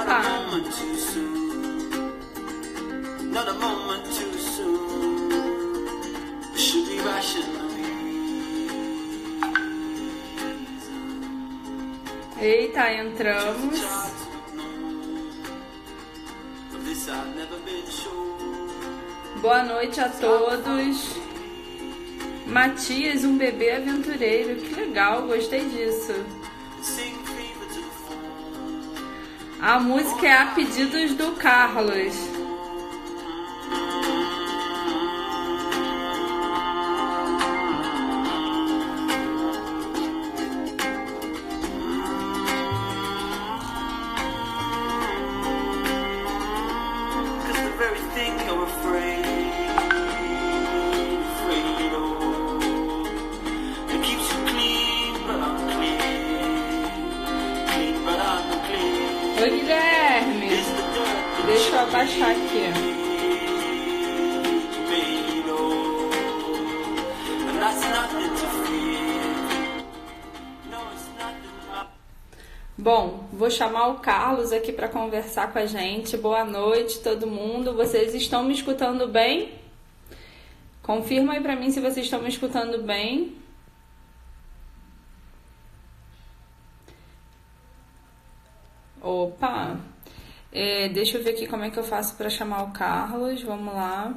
Opa! Eita, entramos. Boa noite a todos. Matias, um bebê aventureiro. Que legal, gostei disso. A música é a pedidos do Carlos. Oi, Guilherme. Deixa eu abaixar aqui. Bom, vou chamar o Carlos aqui para conversar com a gente. Boa noite, todo mundo. Vocês estão me escutando bem? Confirma aí para mim se vocês estão me escutando bem. Opa! Deixa eu ver aqui como é que eu faço para chamar o Carlos. Vamos lá.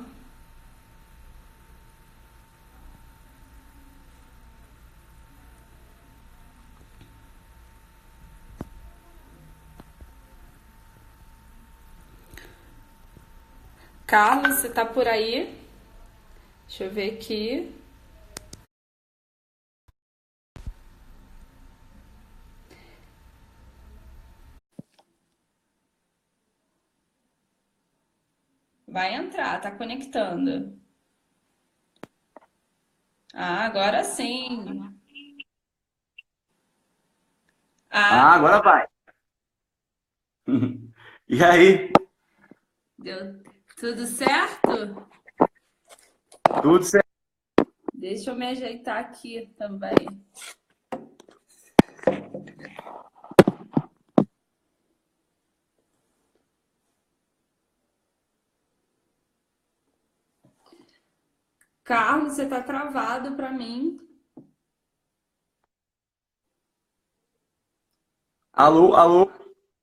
Carlos, você tá por aí? Deixa eu ver aqui. Vai entrar, tá conectando. Ah, agora sim. Ah, Agora vai. E aí? deu tudo certo? Tudo certo? Deixa eu me ajeitar aqui também. Carlos, você tá travado para mim. Alô, alô?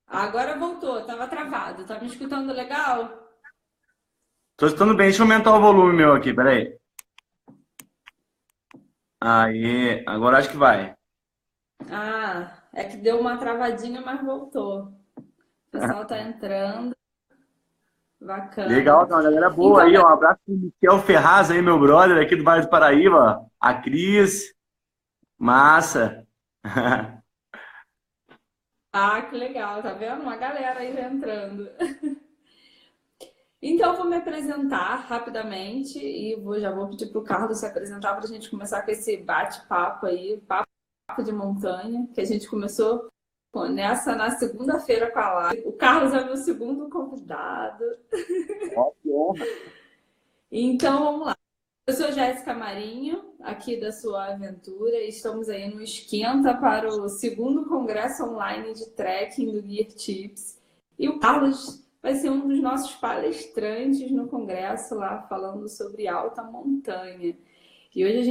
Agora voltou, tava travado. Tá me escutando legal? Tô escutando bem, deixa eu aumentar o volume meu aqui, peraí. Aí, agora acho que vai. Ah, é que deu uma travadinha, mas voltou. O pessoal tá entrando. Bacana. Legal, tá uma galera boa Então, aí, ó. Um abraço pro Miquel Ferraz aí, meu brother, aqui do Vale do Paraíba. A Cris. Massa. que legal, tá vendo? Uma galera aí entrando. Então, eu vou me apresentar rapidamente e já vou pedir para o Carlos se apresentar para a gente começar com esse bate-papo aí, papo de montanha, que a gente começou na segunda-feira com a live. O Carlos é meu segundo convidado. Ó, que honra. Então, vamos lá. Eu sou Jéssica Marinho, aqui da Sua Aventura, e estamos aí no Esquenta para o segundo congresso online de trekking do Gear Tips. E o Carlos vai ser um dos nossos palestrantes no congresso lá, falando sobre alta montanha. E hoje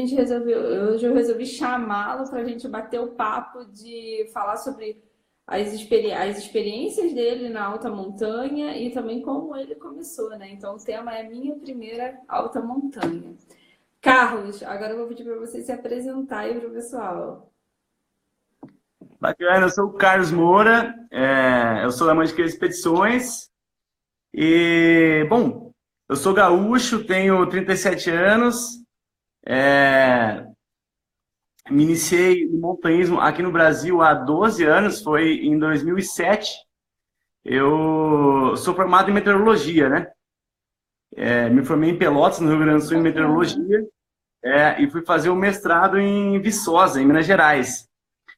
eu resolvi chamá-lo para a gente bater o papo de falar sobre as experiências dele na alta montanha e também como ele começou, né? Então o tema é Minha Primeira Alta Montanha. Carlos, agora eu vou pedir para você se apresentar aí para o pessoal. Bacana, eu sou o Carlos Moura, eu sou da Mantiqueira Expedições e, bom, eu sou gaúcho, tenho 37 anos, me iniciei no montanhismo aqui no Brasil há 12 anos, foi em 2007. Eu sou formado em meteorologia, né? Me formei em Pelotas, no Rio Grande do Sul, em meteorologia, e fui fazer o mestrado em Viçosa, em Minas Gerais.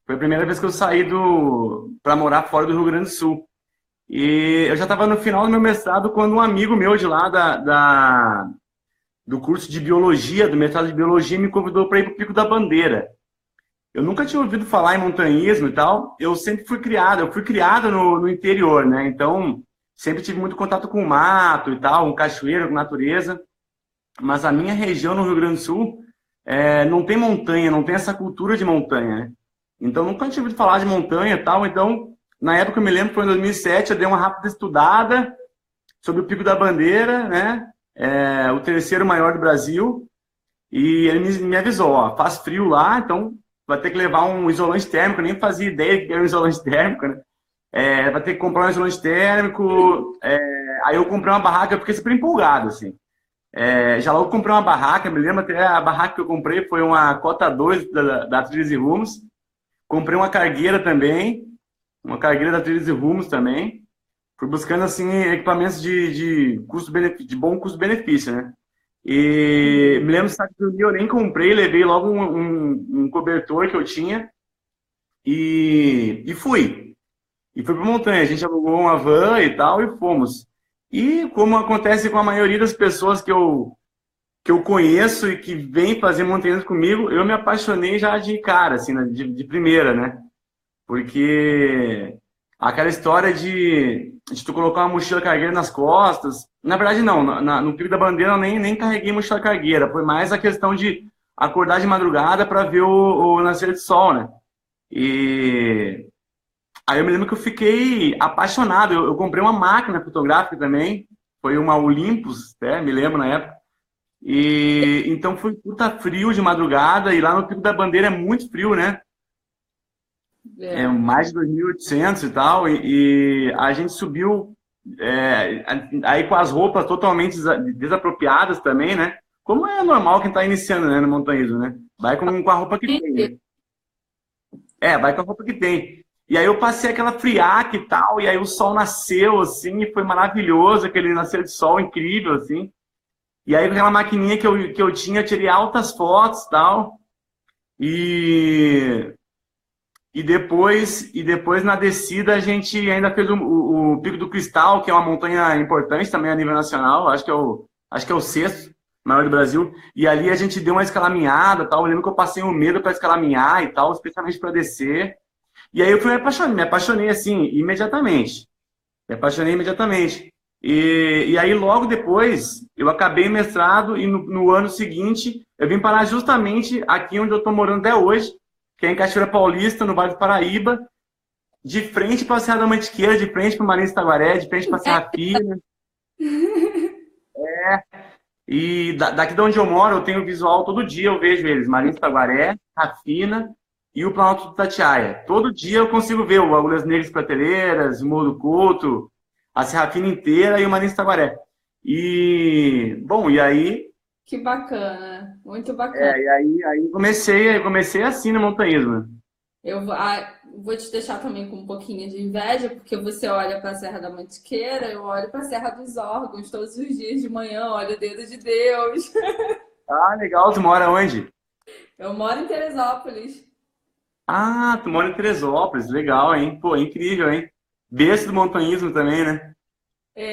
Foi a primeira vez que eu saí para morar fora do Rio Grande do Sul. E eu já estava no final do meu mestrado quando um amigo meu de lá do curso de biologia, do mestrado de biologia, me convidou para ir para o Pico da Bandeira. eu nunca tinha ouvido falar em montanhismo e tal. Eu sempre fui criado no interior, né? Então, sempre tive muito contato com o mato e tal, com cachoeira, com natureza. Mas a minha região no Rio Grande do Sul não tem montanha, não tem essa cultura de montanha, né? Então, nunca tinha ouvido falar de montanha e tal. Então, na época, eu me lembro, foi em 2007, eu dei uma rápida estudada sobre o Pico da Bandeira, né? O terceiro maior do Brasil. E ele me avisou, ó, faz frio lá, então vai ter que levar um isolante térmico. Eu nem fazia ideia que era um isolante térmico, né? Vai ter que comprar um isolante térmico. Aí eu comprei uma barraca, eu fiquei super empolgado, assim. Já logo comprei uma barraca, me lembro até a barraca que eu comprei foi uma Cota 2 da Trilhas e Rumos. Comprei uma cargueira também, uma cargueira da Trilhas e Rumos também. Fui buscando, assim, equipamentos de bom custo-benefício, né? E me lembro, sabe, que eu nem comprei, levei logo um cobertor que eu tinha e fui. E fui para montanha. A gente alugou uma van e tal e fomos. E como acontece com a maioria das pessoas que eu conheço e que vêm fazer montanhismo comigo, eu me apaixonei já de cara, assim, né, de primeira, né? Porque aquela história de tu colocar uma mochila cargueira nas costas. Na verdade, não. No Pico da Bandeira eu nem carreguei mochila cargueira. Foi mais a questão de acordar de madrugada para ver o nascer do sol, né? E aí eu me lembro que eu fiquei apaixonado. Eu comprei uma máquina fotográfica também. Foi uma Olympus, me lembro na época. E então foi puta frio de madrugada. E lá no Pico da Bandeira é muito frio, né? Mais de 2.800 e tal, e a gente subiu aí com as roupas totalmente desapropriadas também, né? Como é normal quem está iniciando, né, no montanhismo, né? Vai com a roupa que tem, né? Vai com a roupa que tem. E aí eu passei aquela friaca e tal, e aí o sol nasceu, assim, e foi maravilhoso, aquele nascer de sol incrível, assim. E aí com aquela maquininha que eu tinha, eu tirei altas fotos e tal, e... E depois na descida a gente ainda fez o Pico do Cristal, que é uma montanha importante também a nível nacional, acho que é o sexto maior do Brasil. E ali a gente deu uma escalaminhada, tal. Eu lembro que eu passei um medo para escalaminhar e tal, especialmente para descer. E aí eu fui me apaixonei assim imediatamente. Me apaixonei imediatamente. E aí logo depois eu acabei o mestrado e no ano seguinte eu vim parar justamente aqui onde eu estou morando até hoje, que é em Cachoeira Paulista, no Vale do Paraíba, de frente para a Serra da Mantiqueira, de frente para o Marins Taguaré, de frente para a Serra Fina. E daqui de onde eu moro, eu tenho visual todo dia, eu vejo eles, Marins Taguaré, Serra Fina e o Planalto do Itatiaia. Todo dia eu consigo ver o Agulhas Negras Prateleiras, o Morro do Couto, a Serra Fina inteira e o Marins Taguaré. E, bom, e aí... Que bacana, muito bacana. E aí comecei assim no montanhismo. Eu vou te deixar também com um pouquinho de inveja, porque você olha para a Serra da Mantiqueira, eu olho para a Serra dos Órgãos todos os dias de manhã, olho o dedo de Deus. Ah, legal, tu mora onde? Eu moro em Teresópolis. Ah, tu mora em Teresópolis, legal, hein? Pô, incrível, hein? Berço do montanhismo também, né?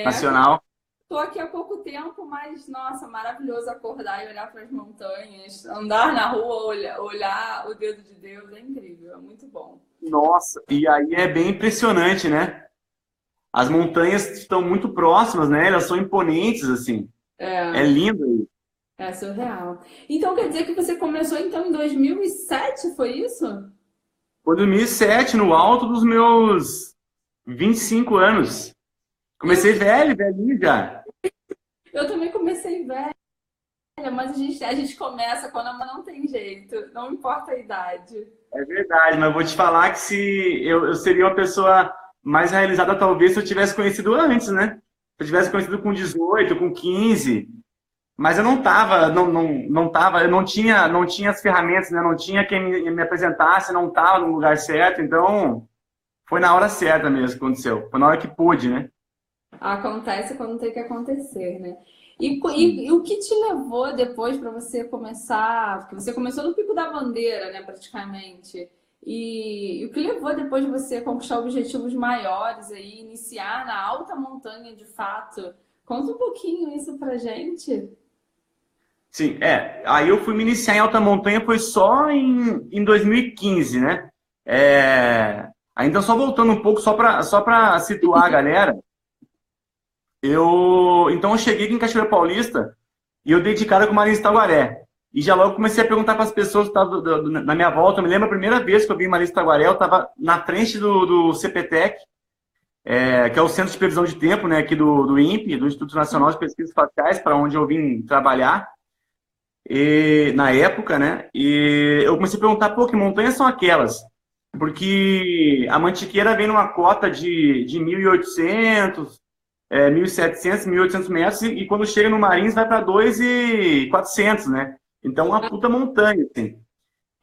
Nacional. Estou aqui há pouco tempo, mas, nossa, maravilhoso acordar e olhar para as montanhas, andar na rua, olhar o dedo de Deus, é incrível, é muito bom. Nossa, e aí é bem impressionante, né? As montanhas estão muito próximas, né? Elas são imponentes, assim. É lindo aí. É surreal. Então quer dizer que você começou então em 2007, foi isso? Foi em 2007, no alto dos meus 25 anos. Comecei velhinho já. Eu também comecei velha, mas a gente começa quando não tem jeito, não importa a idade. É verdade, mas vou te falar que se eu seria uma pessoa mais realizada talvez se eu tivesse conhecido antes, né? Se eu tivesse conhecido com 18, com 15, mas eu não tava, não tava, eu não tinha as ferramentas, né? Não tinha quem me apresentasse, não tava no lugar certo, então foi na hora certa mesmo que aconteceu. Foi na hora que pôde, né? Acontece quando tem que acontecer, né? E o que te levou depois para você começar? Porque você começou no Pico da Bandeira, né, praticamente. E o que levou depois de você conquistar objetivos maiores aí, iniciar na alta montanha de fato? Conta um pouquinho isso pra gente. Sim, aí eu fui me iniciar em alta montanha foi só em 2015, né? Ainda só voltando um pouco, só para situar a galera, então eu cheguei aqui em Cachoeira Paulista e eu dei de cara com o Marins Taguaré. E já logo comecei a perguntar para as pessoas que estavam na minha volta. Eu me lembro a primeira vez que eu vi Marins Taguaré, eu estava na frente do CPTEC, que é o Centro de Previsão de Tempo, né, aqui do INPE, do Instituto Nacional de Pesquisas Espaciais, para onde eu vim trabalhar. Na época, né? E eu comecei a perguntar, pô, que montanhas são aquelas? Porque a Mantiqueira vem numa cota de 1.800, 1.700, 1.800 metros, e quando chega no Marins vai para 2.400, né? Então, uma puta montanha, assim.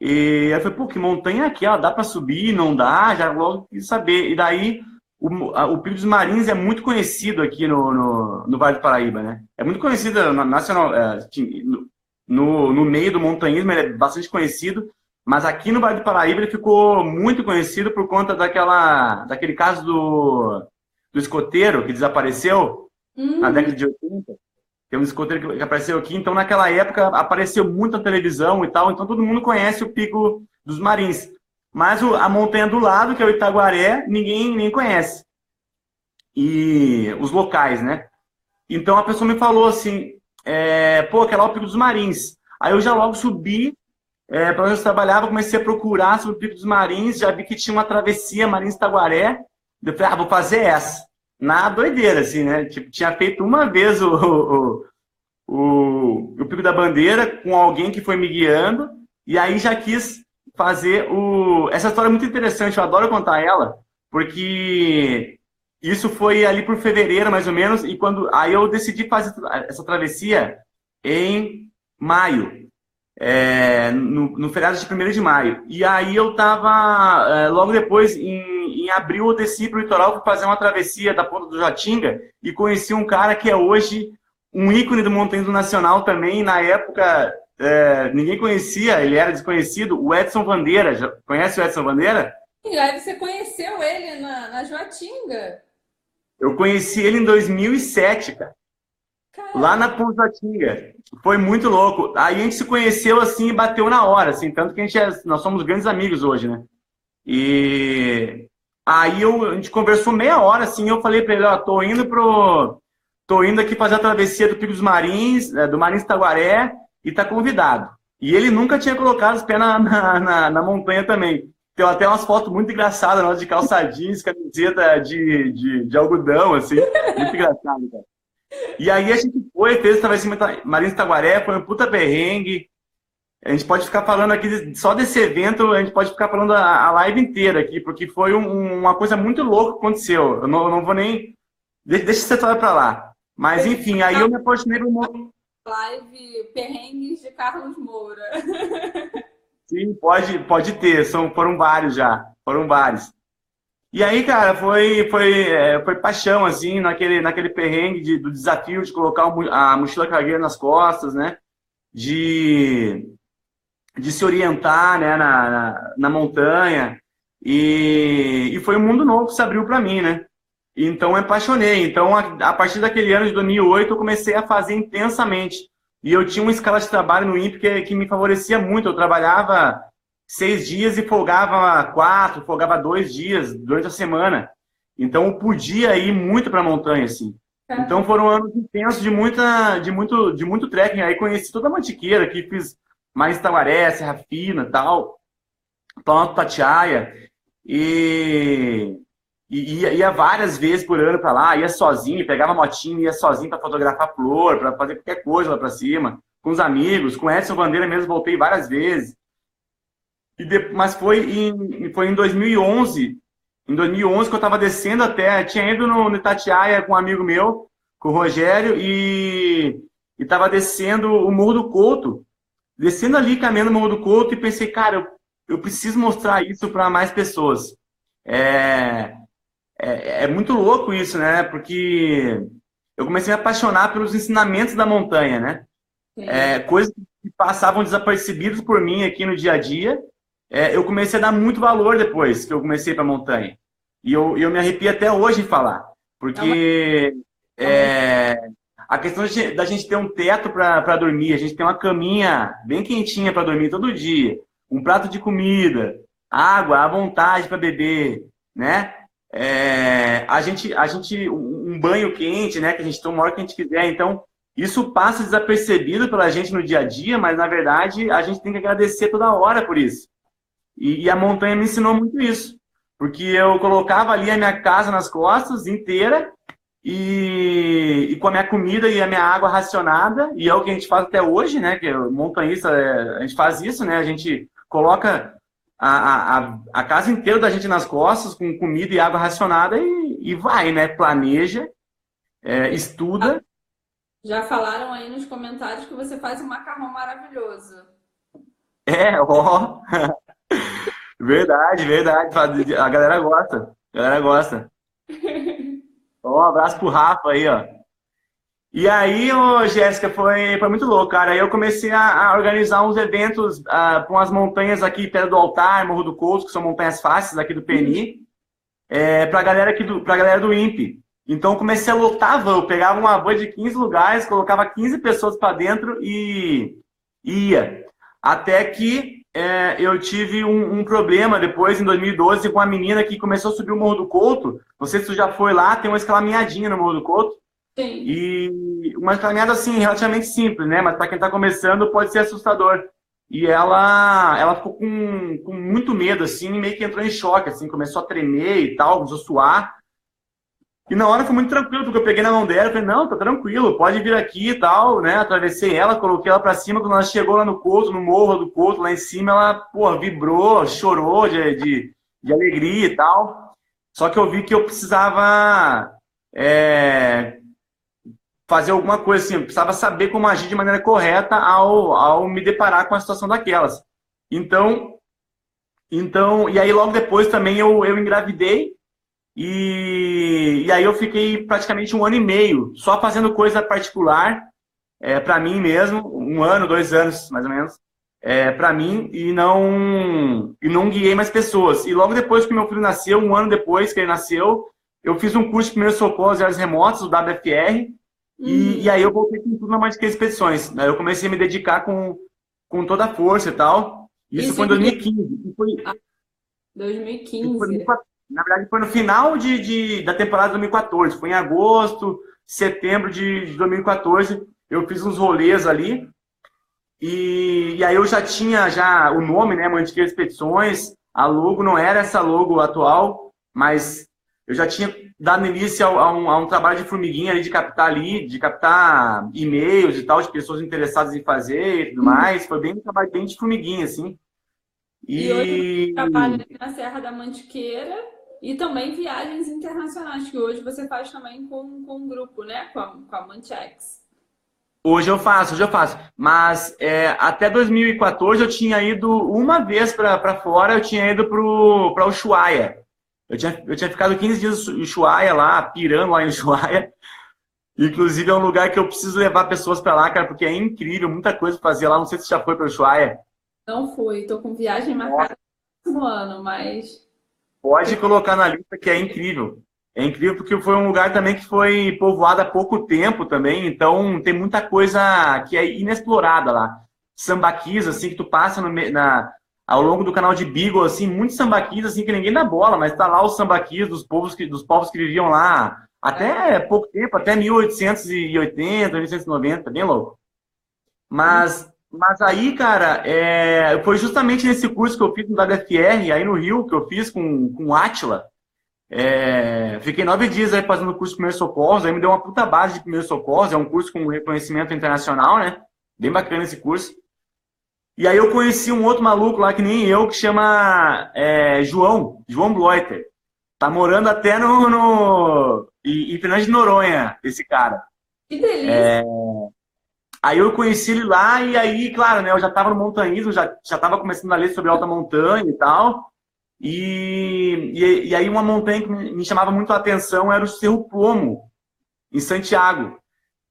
E eu falei, pô, que montanha é aquela? Dá para subir? Não dá? Já logo quis saber. E daí, o Pico dos Marins é muito conhecido aqui no Vale do Paraíba, né? É muito conhecido nacional, no meio do montanhismo, ele é bastante conhecido, mas aqui no Vale do Paraíba ele ficou muito conhecido por conta daquele caso do escoteiro que desapareceu na década de 80. Tem um escoteiro que apareceu aqui, então naquela época apareceu muito na televisão e tal, então todo mundo conhece o Pico dos Marins. Mas a montanha do lado, que é o Itaguaré, ninguém conhece. E os locais, né? Então a pessoa me falou assim, pô, aquela é o Pico dos Marins. Aí eu já logo subi, para onde eu trabalhava, comecei a procurar sobre o Pico dos Marins, já vi que tinha uma travessia Marins-Taguaré. Eu falei, vou fazer essa. Na doideira, assim, né? Tipo, tinha feito uma vez o Pico da Bandeira com alguém que foi me guiando, e aí já quis fazer Essa história é muito interessante, eu adoro contar ela, porque isso foi ali por fevereiro, mais ou menos, e aí eu decidi fazer essa travessia em maio, no feriado de 1º de maio. E aí eu tava, logo depois, em abril, eu desci para o litoral para fazer uma travessia da Ponta do Jatinga e conheci um cara que é hoje um ícone do montanhismo nacional também. Na época, ninguém conhecia, ele era desconhecido, o Edson Bandeira. Já conhece o Edson Bandeira? E aí você conheceu ele na Joatinga? Eu conheci ele em 2007, cara. Caramba. Lá na Ponta do Jatinga. Foi muito louco. Aí a gente se conheceu assim e bateu na hora, assim, tanto que nós somos grandes amigos hoje, né? E aí a gente conversou meia hora, assim, eu falei pra ele, ó, tô indo aqui fazer a travessia do Pico dos Marins, do Marins Taguaré, e tá convidado. E ele nunca tinha colocado os pés na montanha também. Tem até umas fotos muito engraçadas, nós de calça jeans, camiseta de algodão, assim, muito engraçado, cara. E aí a gente fez a travessia Marins Taguaré, foi um puta perrengue. A gente pode ficar falando aqui, só desse evento, a gente pode ficar falando a live inteira aqui, porque foi uma coisa muito louca que aconteceu. Eu não vou nem... Deixa essa história pra lá. Mas, enfim, aí eu me apaixonei por um... Live Perrengues de Carlos Moura. Sim, pode ter. Foram vários já. Foram vários. E aí, cara, foi paixão, assim, naquele perrengue do desafio de colocar a mochila cargueira nas costas, né? De se orientar, né, na montanha. E foi um mundo novo que se abriu para mim, né? Então, eu me apaixonei. Então, a partir daquele ano de 2008, eu comecei a fazer intensamente. E eu tinha uma escala de trabalho no INPE que me favorecia muito. Eu trabalhava 6 dias e folgava 4, folgava 2 dias durante a semana. Então, eu podia ir muito para a montanha, assim. Então, foram anos intensos de muito trekking. Aí, conheci toda a Mantiqueira, que fiz mais Taguaré, Serra Fina, tal, Planalto Tatiaia. E ia várias vezes por ano para lá, ia sozinho, pegava motinho, ia sozinho para fotografar flor, para fazer qualquer coisa lá para cima, com os amigos, com Edson Bandeira mesmo, voltei várias vezes. Mas foi em 2011, que eu estava descendo tinha ido no Itatiaia com um amigo meu, com o Rogério, e estava descendo o Morro do Couto, descendo ali, caminhando o Morro do Couto, e pensei, cara, eu preciso mostrar isso para mais pessoas. É muito louco isso, né? Porque eu comecei a me apaixonar pelos ensinamentos da montanha, né? Coisas que passavam desapercebidas por mim aqui no dia a dia. Eu comecei a dar muito valor depois que eu comecei para a montanha. E eu me arrepio até hoje em falar. Porque a questão da gente ter um teto para dormir, a gente ter uma caminha bem quentinha para dormir todo dia, um prato de comida, água à vontade para beber, né? Um banho quente, né? Que a gente toma a hora que a gente quiser. Então, isso passa desapercebido pela gente no dia a dia, mas na verdade a gente tem que agradecer toda hora por isso. E a montanha me ensinou muito isso, porque eu colocava ali a minha casa nas costas inteira e com a minha comida e a minha água racionada, e é o que a gente faz até hoje, né? Que o montanhista, a gente faz isso, né? A gente coloca a casa inteira da gente nas costas, com comida e água racionada, e vai, né? Planeja, estuda. Já falaram aí nos comentários que você faz um macarrão maravilhoso. Ó. Verdade, verdade. A galera gosta. A galera gosta. Ó, um abraço pro Rafa aí, ó. E aí, ô, Jéssica, foi muito louco, cara. Aí eu comecei a organizar uns eventos com as montanhas aqui perto do Altar, Morro do Couto, que são montanhas fáceis aqui do PNI, pra galera do INPE. Então comecei a lotar a van. Eu pegava uma van de 15 lugares, colocava 15 pessoas para dentro e ia. Até que eu tive um problema depois, em 2012, com uma menina que começou a subir o Morro do Couto. Não sei se tu já foi lá, tem uma escalaminhadinha no Morro do Couto. Sim. E uma escalaminhada, assim, relativamente simples, né? Mas para quem está começando pode ser assustador. E ela ficou com muito medo, assim, e meio que entrou em choque, assim, começou a tremer e tal, começou a suar. E na hora foi muito tranquilo, porque eu peguei na mão dela e falei, não, tá tranquilo, pode vir aqui e tal, né? Atravessei ela, coloquei ela pra cima, quando ela chegou lá no Couto, no Morro do Couto, lá em cima, ela, pô, vibrou, chorou de alegria e tal. Só que eu vi que eu precisava fazer alguma coisa assim, eu precisava saber como agir de maneira correta ao me deparar com a situação daquelas. Então, e aí logo depois também eu engravidei, e aí eu fiquei praticamente 1 ano e meio só fazendo coisa particular para mim mesmo, 1 ano, 2 anos mais ou menos, para mim, e não guiei mais pessoas. E logo depois que meu filho nasceu, 1 ano depois que ele nasceu, eu fiz um curso de primeiros socorros e áreas remotas, o WFR, e aí eu voltei com tudo na Mantiqueira Expedições. Aí eu comecei a me dedicar com toda a força e tal. Isso foi em 2015. 2015. Na verdade, foi no final da temporada de 2014. Foi em agosto, setembro de 2014. Eu fiz uns rolês ali. E aí eu já tinha o nome, né? Mantiqueira Expedições. A logo não era essa logo atual, mas eu já tinha dado início a um trabalho de formiguinha ali, de captar e-mails e tal, de pessoas interessadas em fazer e tudo mais. Foi um trabalho bem de formiguinha, assim. E hoje você trabalha na Serra da Mantiqueira e também viagens internacionais, que hoje você faz também com um grupo, né? Com a Mantex. Hoje eu faço. Mas até 2014 eu tinha ido uma vez para fora, eu tinha ido para Ushuaia. Eu tinha ficado 15 dias em Ushuaia lá, pirando lá em Ushuaia. Inclusive é um lugar que eu preciso levar pessoas para lá, cara, porque é incrível, muita coisa pra fazer lá. Não sei se você já foi para Ushuaia. Não fui, tô com viagem marcada no ano, mas... Pode colocar na lista que é incrível. É incrível porque foi um lugar também que foi povoado há pouco tempo também, então tem muita coisa que é inexplorada lá. Sambaquis, assim, que tu passa ao longo do canal de Beagle, assim, muitos sambaquis, assim, que ninguém dá bola, mas tá lá os sambaquis dos povos que viviam lá até pouco tempo, até 1880, 1890, bem louco. Mas aí, cara, foi justamente nesse curso que eu fiz no WFR, aí no Rio, que eu fiz com o Átila. Fiquei 9 dias aí fazendo o curso de primeiros socorros, aí me deu uma puta base de primeiros socorros, é um curso com reconhecimento internacional, né? Bem bacana esse curso. E aí eu conheci um outro maluco lá, que nem eu, que chama João Bloiter. Tá morando até em Fernando de Noronha, esse cara. Que delícia! Aí eu conheci ele lá, e aí, claro, né, eu já estava no montanhismo, já estava começando a ler sobre alta montanha e tal. E aí uma montanha que me chamava muito a atenção era o Cerro Plomo, em Santiago.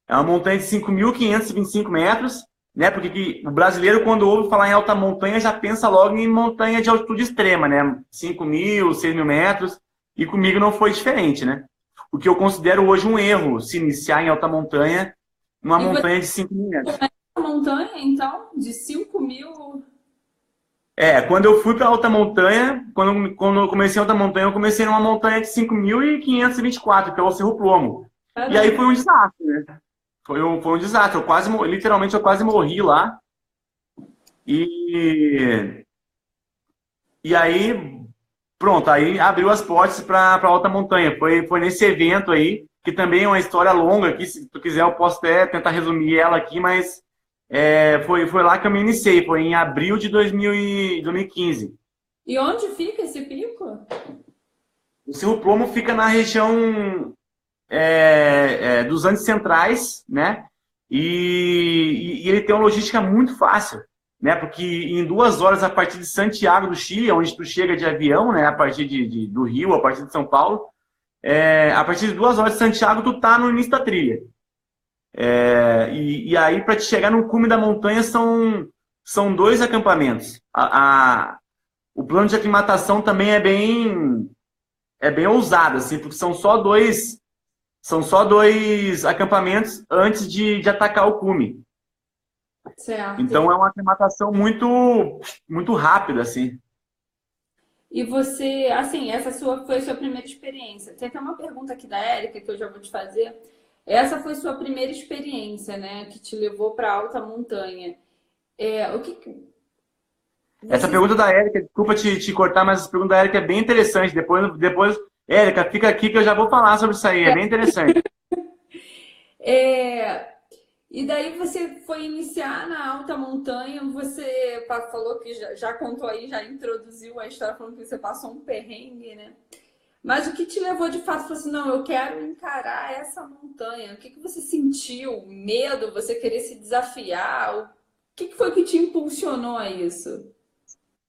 É uma montanha de 5.525 metros, né? Porque o brasileiro, quando ouve falar em alta montanha, já pensa logo em montanha de altitude extrema, né? 5.000, 6.000 metros. E comigo não foi diferente, né? O que eu considero hoje um erro, se iniciar em alta montanha, numa E você montanha de 5.000 metros. começa a montanha, então, de 5.000. Quando eu fui para alta montanha, quando eu comecei a alta montanha, eu comecei numa montanha de 5.524, que é o Cerro Plomo. E aí Caramba. foi um desastre, né? Foi um desastre. Literalmente, eu quase morri lá. E, e aí, pronto, aí abriu as portas para alta montanha. Foi nesse evento aí, que também é uma história longa aqui. Se tu quiser, eu posso até tentar resumir ela aqui, mas foi lá que eu me iniciei. Foi em abril de 2015. E onde fica esse pico? O Cerro Plomo fica na região dos Andes Centrais, né? E ele tem uma logística muito fácil, né? Porque em 2 horas a partir de Santiago do Chile, onde tu chega de avião, né? A partir do Rio, a partir de São Paulo, a partir de 2 horas de Santiago tu tá no início da trilha. E aí para te chegar no cume da montanha são 2 acampamentos. O plano de aclimatação também é bem ousado, assim, porque são só dois acampamentos antes de atacar o cume. Certo. Então é uma aclimatação muito, muito rápida, assim. E você, assim, foi a sua primeira experiência. Tem até uma pergunta aqui da Érica que eu já vou te fazer. Essa foi sua primeira experiência, né, que te levou para alta montanha. O que Essa você pergunta da Érica, desculpa te cortar, mas essa pergunta da Érica é bem interessante. Depois, Érica, fica aqui que eu já vou falar sobre isso aí. É bem interessante. é, e daí você foi iniciar na alta montanha, você falou que já contou aí, já introduziu a história falando que você passou um perrengue, né? Mas o que te levou de fato? Falou assim, não, eu quero encarar essa montanha. O que você sentiu? Medo? Você querer se desafiar? O que foi que te impulsionou a isso?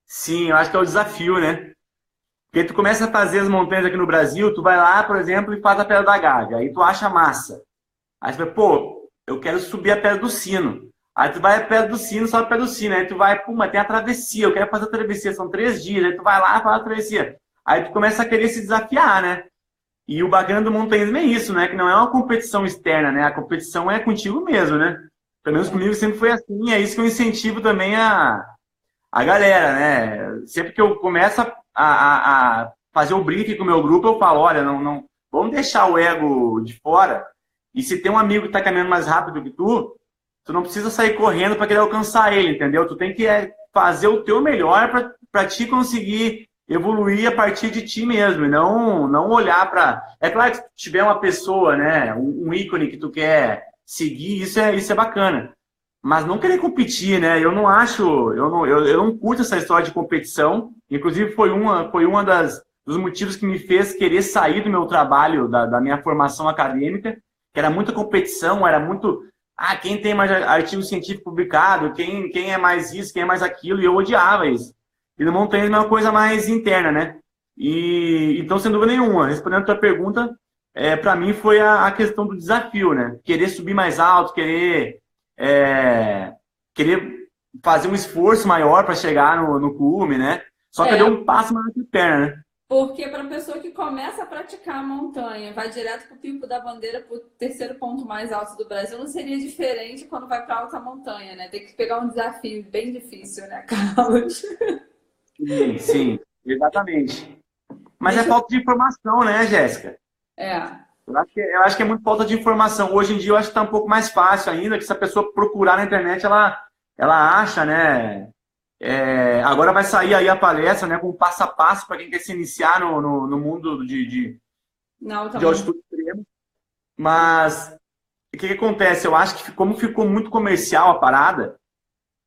Sim, eu acho que é o desafio, né? Porque tu começa a fazer as montanhas aqui no Brasil, tu vai lá, por exemplo, e faz a Pedra da Gávea. Aí tu acha massa. Aí tu vai, pô, eu quero subir a Pedra do Sino. Aí tu vai a Pedra do Sino, sobe a Pedra do Sino. Aí tu vai, pô, mas tem a travessia, eu quero fazer a travessia, são 3 dias. Aí tu vai lá e faz a travessia. Aí tu começa a querer se desafiar, né? E o bacana do montanhismo é isso, né? Que não é uma competição externa, né? A competição é contigo mesmo, né? Pelo menos comigo sempre foi assim. É isso que eu incentivo também a galera, né? Sempre que eu começo a fazer o briefing com o meu grupo, eu falo, olha, não, vamos deixar o ego de fora. E se tem um amigo que está caminhando mais rápido que tu não precisa sair correndo para querer alcançar ele, entendeu? Tu tem que fazer o teu melhor para te conseguir evoluir a partir de ti mesmo, e não olhar para... É claro que se tiver uma pessoa, né, um ícone que tu quer seguir, isso é bacana. Mas não querer competir, né? Eu não acho, eu não curto essa história de competição. Inclusive foi uma dos motivos que me fez querer sair do meu trabalho, da minha formação acadêmica, que era muita competição, era muito, quem tem mais artigo científico publicado, quem é mais isso, quem é mais aquilo, e eu odiava isso. E no montanhismo é uma coisa mais interna, né? E então, sem dúvida nenhuma, respondendo a tua pergunta, para mim foi a questão do desafio, né? Querer subir mais alto, querer fazer um esforço maior para chegar no cume, né? Só que eu dei É, um passo maior que a perna, né? porque para a pessoa que começa a praticar a montanha, vai direto para o Pico da Bandeira, para o terceiro ponto mais alto do Brasil, não seria diferente quando vai para alta montanha, né? Tem que pegar um desafio bem difícil, né, Carlos? Sim, sim, exatamente. Mas é Deixa eu... falta de informação, né, Jéssica? É, Eu acho que é muito falta de informação. Hoje em dia eu acho que está um pouco mais fácil ainda, que se a pessoa procurar na internet, ela acha, né? Agora vai sair aí a palestra, né, com o passo a passo para quem quer se iniciar no mundo na alta de montanha. altitude extrema. Mas o que acontece? Eu acho que como ficou muito comercial a parada,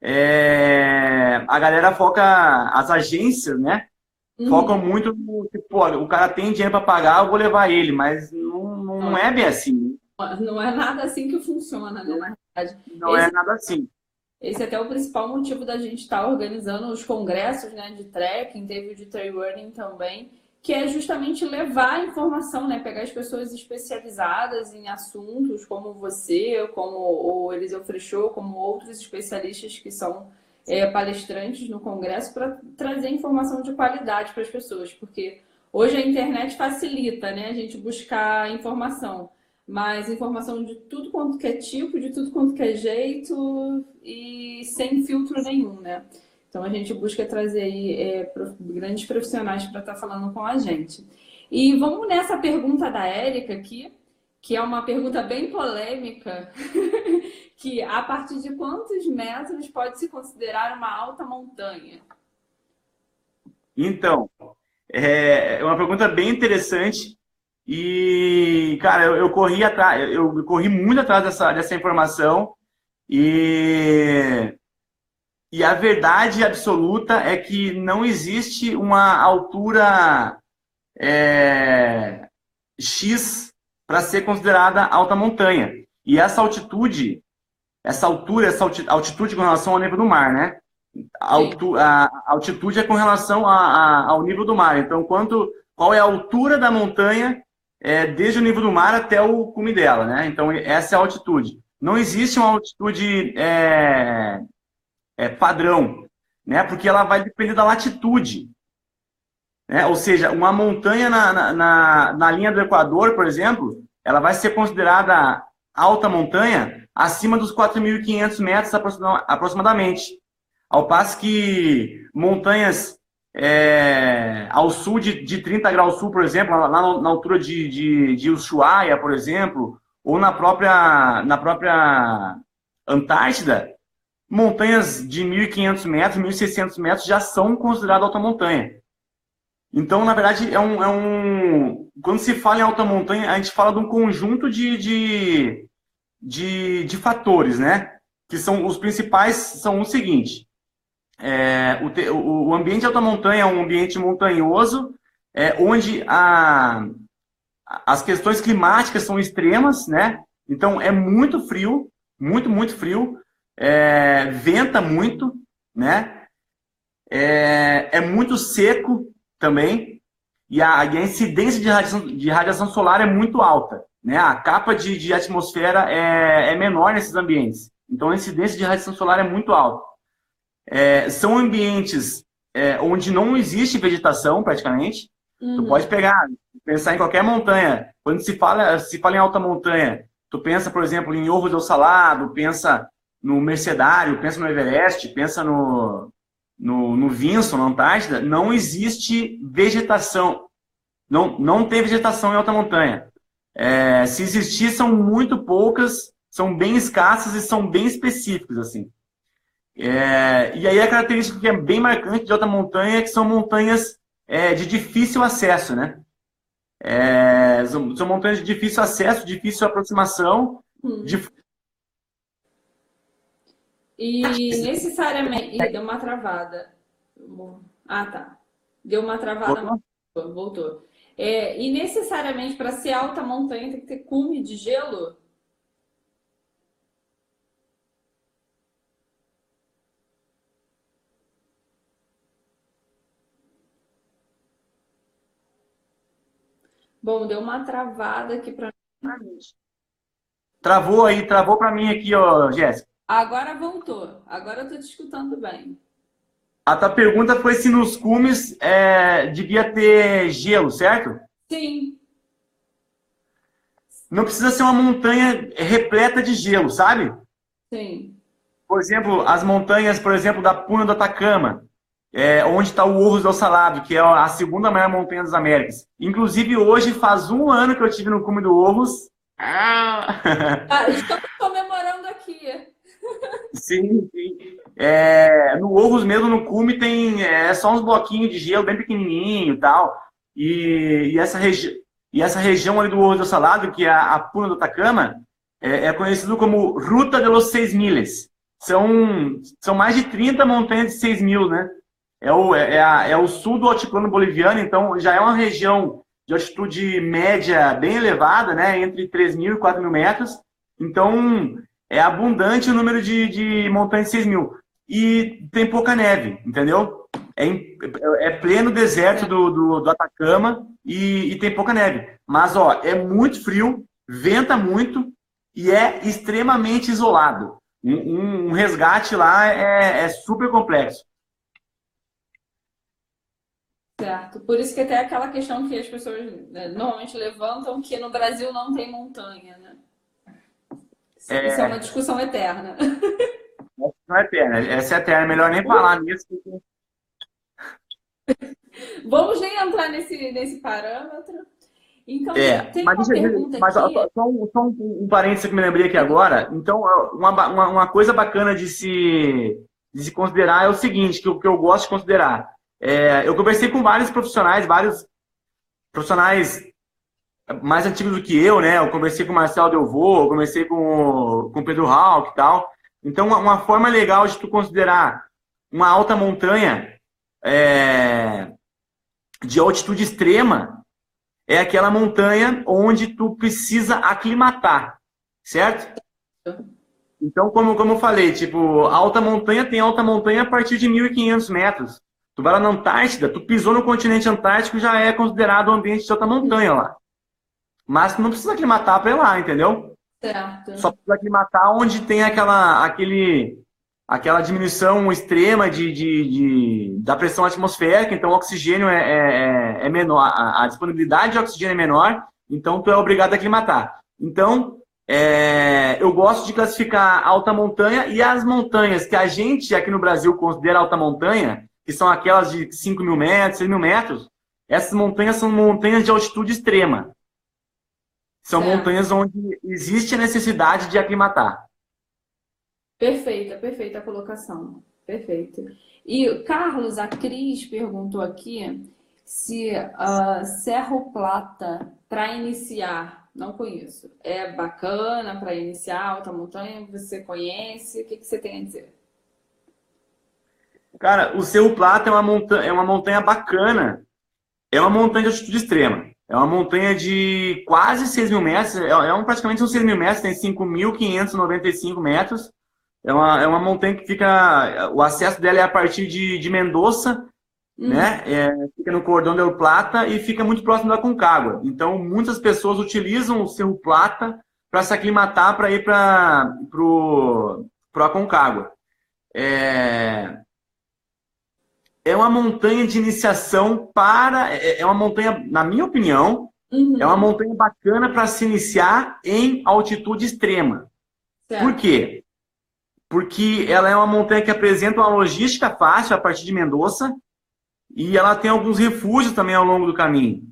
a galera as agências, né? Focam Uhum. muito no tipo, pô, o cara tem dinheiro para pagar, eu vou levar ele, mas não é bem assim. Não é nada assim que funciona, né, na realidade. Não é nada assim. Esse é até o principal motivo da gente estar organizando os congressos, né, de trekking, teve o de trail running também, que é justamente levar a informação, né, pegar as pessoas especializadas em assuntos como você, como o Eliseu Frechot, como outros especialistas que são palestrantes no congresso para trazer informação de qualidade para as pessoas, porque hoje a internet facilita, né, a gente buscar informação. mas informação de tudo quanto que é tipo, de tudo quanto que é jeito e sem filtro nenhum, né? Então a gente busca trazer aí grandes profissionais para estar falando com a gente. E vamos nessa pergunta da Érica aqui, que é uma pergunta bem polêmica, que a partir de quantos metros pode se considerar uma alta montanha? Então, é uma pergunta bem interessante e, cara, eu corri atrás, eu corri muito atrás dessa informação e a verdade absoluta é que não existe uma altura X para ser considerada alta montanha. E essa altitude, essa altitude com relação ao nível do mar, né? A altitude é com relação ao nível do mar. Então, qual é a altura da montanha desde o nível do mar até o cume dela, né? Então, essa é a altitude. Não existe uma altitude padrão, né? Porque ela vai depender da latitude. Né? Ou seja, uma montanha na linha do Equador, por exemplo, ela vai ser considerada alta montanha acima dos 4.500 metros aproximadamente. Ao passo que montanhas ao sul de 30 graus sul, por exemplo, lá na altura de Ushuaia, por exemplo, ou na própria Antártida, montanhas de 1.500 metros, 1.600 metros já são consideradas alta montanha. Então, na verdade, quando se fala em alta montanha, a gente fala de um conjunto de fatores, né? Que são os principais, são o seguinte. O ambiente de alta montanha é um ambiente montanhoso, onde as questões climáticas são extremas, né? Então, é muito frio, muito, muito frio, venta muito, né? É muito seco também, e a incidência de radiação solar é muito alta, né? A capa de atmosfera é menor nesses ambientes, então a incidência de radiação solar é muito alta. São ambientes onde não existe vegetação, praticamente. Tu pode pensar em qualquer montanha. Quando se fala em alta montanha, tu pensa, por exemplo, em Morro do Salado, pensa no Mercedário, pensa no Everest, pensa no Vinson, na Antártida. Não existe vegetação. Não tem vegetação em alta montanha. Se existir, são muito poucas, são bem escassas e são bem específicas, assim. E aí a característica que é bem marcante de alta montanha é que são montanhas de difícil acesso, né? São montanhas de difícil acesso, difícil aproximação. E necessariamente... Ih, deu uma travada. Ah, tá. Deu uma travada. Voltou. E necessariamente para ser alta montanha tem que ter cume de gelo? Bom, deu uma travada aqui para mim. Travou para mim aqui, ó, Jéssica. Agora voltou. Agora eu tô te escutando bem. A tua pergunta foi se nos cumes devia ter gelo, certo? Sim. Não precisa ser uma montanha repleta de gelo, sabe? Sim. Por exemplo, as montanhas, por exemplo, da Puna do Atacama, onde está o Morro do Salado, que é a segunda maior montanha das Américas. Inclusive, hoje faz 1 ano que eu estive no cume do Orros. Estamos comemorando aqui. Sim, sim. No Orros mesmo, no cume, tem só uns bloquinhos de gelo bem pequenininho e tal. E essa região ali do Morro do Salado, que é a Puna do Atacama, é conhecido como Ruta de los 6.000. São mais de 30 montanhas de 6.000, né? É o sul do altiplano boliviano, então já é uma região de altitude média bem elevada, né? Entre 3.000 e 4.000 metros. Então, é abundante o número de montanhas de 6.000. E tem pouca neve, entendeu? É pleno deserto do Atacama e tem pouca neve. Mas, ó, é muito frio, venta muito e é extremamente isolado. Um resgate lá é super complexo. Certo. Por isso que até aquela questão que as pessoas, né, normalmente levantam, que no Brasil não tem montanha, né? Isso é uma É, discussão eterna. não é eterna, essa é eterna, melhor nem falar nisso. Vamos nem entrar nesse parâmetro. Então, tem Mas, uma pergunta mas ó, aqui. só um parênteses que me lembrei aqui agora. Então, uma coisa bacana de se considerar é o seguinte, que eu gosto de considerar. Eu conversei com vários profissionais mais antigos do que eu, né? Eu conversei com o Marcelo Delvaux, eu conversei com o Pedro Hauck e tal. Então, uma forma legal de tu considerar uma alta montanha é, de altitude extrema é aquela montanha onde tu precisa aclimatar, certo? Então, como eu falei, tipo, alta montanha tem alta montanha a partir de 1.500 metros. Tu vai lá na Antártida, tu pisou no continente antártico, já é considerado um ambiente de alta montanha lá. Mas tu não precisa aclimatar para ir lá, entendeu? Só Certo. precisa aclimatar onde tem aquela diminuição extrema da pressão atmosférica, então o oxigênio é menor, a disponibilidade de oxigênio é menor, então tu é obrigado a aclimatar. Então, eu gosto de classificar alta montanha e as montanhas que a gente aqui no Brasil considera alta montanha, que são aquelas de 5.000 metros, 6.000 metros, essas montanhas são montanhas de altitude extrema. São Certo. montanhas onde existe a necessidade de aclimatar. Perfeita, perfeita a colocação. Perfeito. E Carlos, a Cris perguntou aqui se Cerro Plata para iniciar, não conheço. É bacana para iniciar alta montanha? Você conhece? O que você tem a dizer? Cara, o Cerro Plata é uma montanha bacana. É uma montanha de altitude extrema. É uma montanha de quase 6.000 metros. Praticamente são 6.000 metros, tem 5.595 metros. É uma montanha que fica. O acesso dela é a partir de Mendoza, Hum, né? Fica no Cordão del Plata e fica muito próximo da Concagua. Então, muitas pessoas utilizam o Cerro Plata para se aclimatar para ir para a Concagua. É, é uma montanha de iniciação É uma montanha, na minha opinião, é uma uhum, montanha bacana para se iniciar em altitude extrema. Por certo. quê? Porque ela é uma montanha que apresenta uma logística fácil a partir de Mendoza e ela tem alguns refúgios também ao longo do caminho.